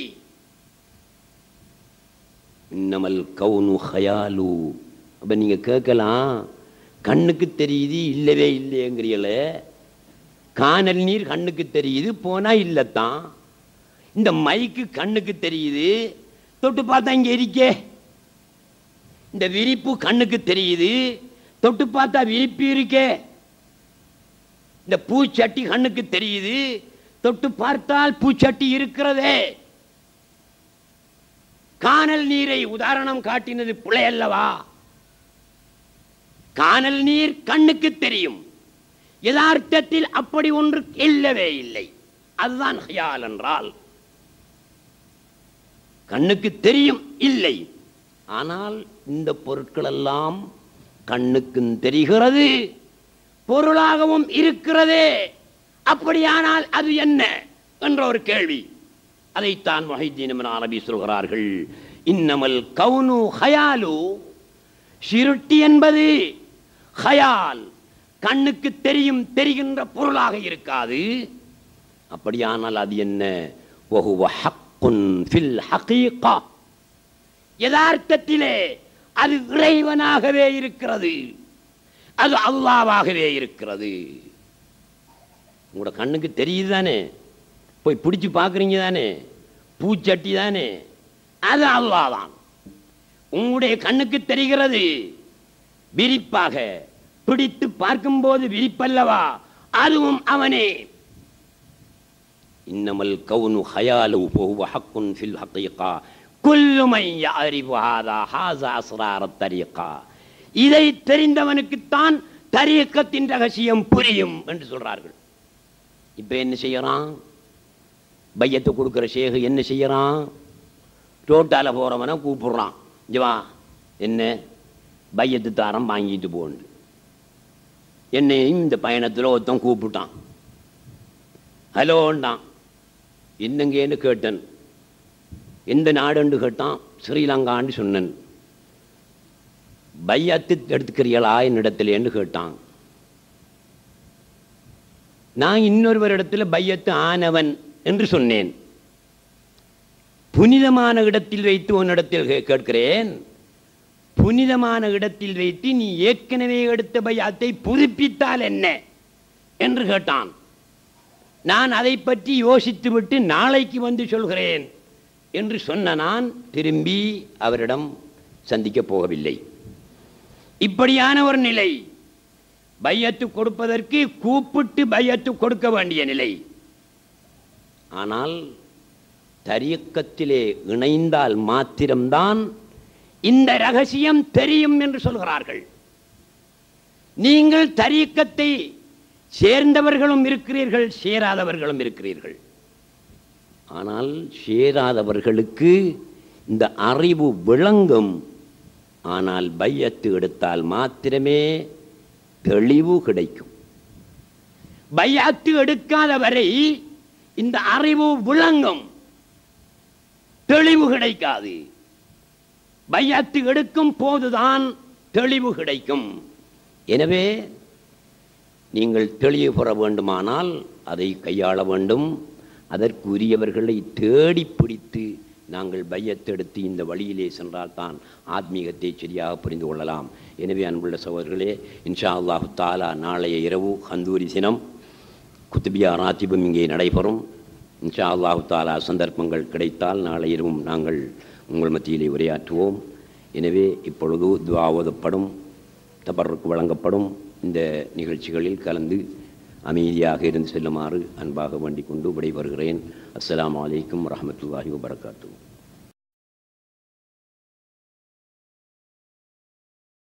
இன்னமல் கவுனு ஹயாலு. அப்ப நீங்க கேட்கலாம், கண்ணுக்கு தெரியுது இல்லவே இல்லைங்கிறீங்கள. கானல் நீர் கண்ணுக்கு தெரியுது, போனா இல்லத்தான். இந்த மைக்கு கண்ணுக்கு தெரியுது, தொட்டு பார்த்தா இங்க இருக்கே. இந்த விரிப்பு கண்ணுக்கு தெரியுது, தொட்டு பார்த்தா விரிப்பு இருக்கே. இந்த பூச்சட்டி கண்ணுக்கு தெரியுது, தொட்டு பார்த்தால் பூச்சட்டி இருக்கிறதே. கானல் நீரை உதாரணம் காட்டினது பிழை அல்லவா? கானல் நீர் கண்ணுக்கு தெரியும், யதார்த்தத்தில் அப்படி ஒன்று இல்லவே இல்லை. அதுதான் ஹயால் என்றால். கண்ணுக்கு தெரியும் இல்லை, ஆனால் இந்த பொருட்கள் எல்லாம் கண்ணுக்கும் தெரிகிறது, பொருளாகவும் இருக்கிறதே. அப்படியானால் அது என்ன என்ற ஒரு கேள்வி. அதைத்தான் முஹைத்தீன் இப்னு அரபி சொல்கிறார்கள், இன்னமல் கவுனு ஹயாலு. சிருட்டி என்பது ஹயால், கண்ணுக்கு தெரியும், தெரிகின்ற பொருளாக இருக்காது. அப்படியானால் அது என்ன? வஹுவ ஹக்குன் ஃபில் ஹகீகா. யதார்த்தத்திலே அது இறைவனாகவே இருக்கிறது, அது அல்லாஹ்வாகவே இருக்கிறது. உங்களோட கண்ணுக்கு தெரியுது தானே, போய் பிடிச்சு பார்க்குறீங்க தானே, பூச்சட்டி தானே, அது அல்லாஹ் தான். உங்களுடைய கண்ணுக்கு தெரிகிறது விரிப்பாக, பிடித்து பார்க்கும்போது விரிப்பல்லவா, அதுவும் அவனே. இன்னமல் கவுனு ஹயாலு வஹுவ ஹக்குன் ஃபில் ஹகீகா குல்லு மன் யஅரிஃபு ஹாஸா அஸ்ராரத் தரீகா. இதை தெரிந்தவனுக்குத்தான் தரீகத்தின் ரகசியம் புரியும் என்று சொல்றார்கள். இப்ப என்ன செய்யறான்? பையத்தை கொடுக்கிற ஷேக் என்ன செய்யறான்? ரோட்டால போறவன கூப்பிடுறான், ஜவா என்ன பையத்து தாரம் வாங்கிட்டு போன்னு. என்னையும் இந்த பயணத்தில் ஒருத்தன் கூப்பிட்டான். ஹலோண்டான். என்னங்கன்னு கேட்டன். எந்த நாடுன்னு கேட்டான். ஸ்ரீலங்கான்னு சொன்னன். பையத்து எடுத்துக்கிறீங்களா என்னிடத்துலேன்னு கேட்டான். நான் இன்னொருவரிடத்துல பையத்து ஆனவன் என்று சொன்னேன். புனிதமான இடத்தில் வைத்து உன்னிடத்தில் கேட்கிறேன், புனிதமான இடத்தில் வைத்து நீ ஏற்கனவே எடுத்த பையத்தை புதுப்பித்தால் என்ன என்று கேட்டான். நான் அதை பற்றி யோசித்து விட்டு நாளைக்கு வந்து சொல்கிறேன் என்று சொன்ன நான் திரும்பி அவரிடம் சந்திக்க போகவில்லை. இப்படியான ஒரு நிலை, பையத்து கொடுப்பதற்கு கூப்பிட்டு பையத்து கொடுக்க வேண்டிய நிலை. ஆனால் தரீக்கத்திலே இணைந்தால் மாத்திரம்தான் இந்த ரகசியம் தெரியும் என்று சொல்கிறார்கள். நீங்கள் தரீக்கத்தை சேர்ந்தவர்களும் இருக்கிறீர்கள், சேராதவர்களும் இருக்கிறீர்கள். ஆனால் சேராதவர்களுக்கு இந்த அறிவு விளங்கும். ஆனால் பையத்து எடுத்தால் மாத்திரமே தெளிவு கிடைக்கும். பையத்து எடுக்காத வரை இந்த அறிவு விளங்கும், தெளிவு கிடைக்காது. பையத்து எடுக்கும் போதுதான் தெளிவு கிடைக்கும். எனவே நீங்கள் தெளிவு பெற வேண்டுமானால் அதை கையாள வேண்டும். அதற்குரியவர்களை தேடி பிடித்து நாங்கள் பையத்தெடுத்து இந்த வழியிலே சென்றால்தான் ஆத்மீகத்தை சரியாக புரிந்து கொள்ளலாம். எனவே அன்புள்ள சகோதரர்களே, இன்ஷா அல்லாஹு தாலா நாளைய இரவு ஹந்தூரி தினம் குத்துபியா ராத்திபும் இங்கே நடைபெறும். இன்ஷா அல்லாஹு தாலா சந்தர்ப்பங்கள் கிடைத்தால் நாளை இரவும் நாங்கள் உங்கள் மத்தியிலே உரையாற்றுவோம். எனவே இப்பொழுது துஆ ஓதப்படும். தபருக்கு வழங்கப்படும் இந்த நிகழ்ச்சிகளில் கலந்து அமைதியாக இருந்து செல்லுமாறு அன்பாக வேண்டிக் கொண்டு விடைபெறுகிறேன். அஸ்ஸலாமு அலைக்கும் வரஹ்மத்துல்லாஹி வபரகாத்துஹு.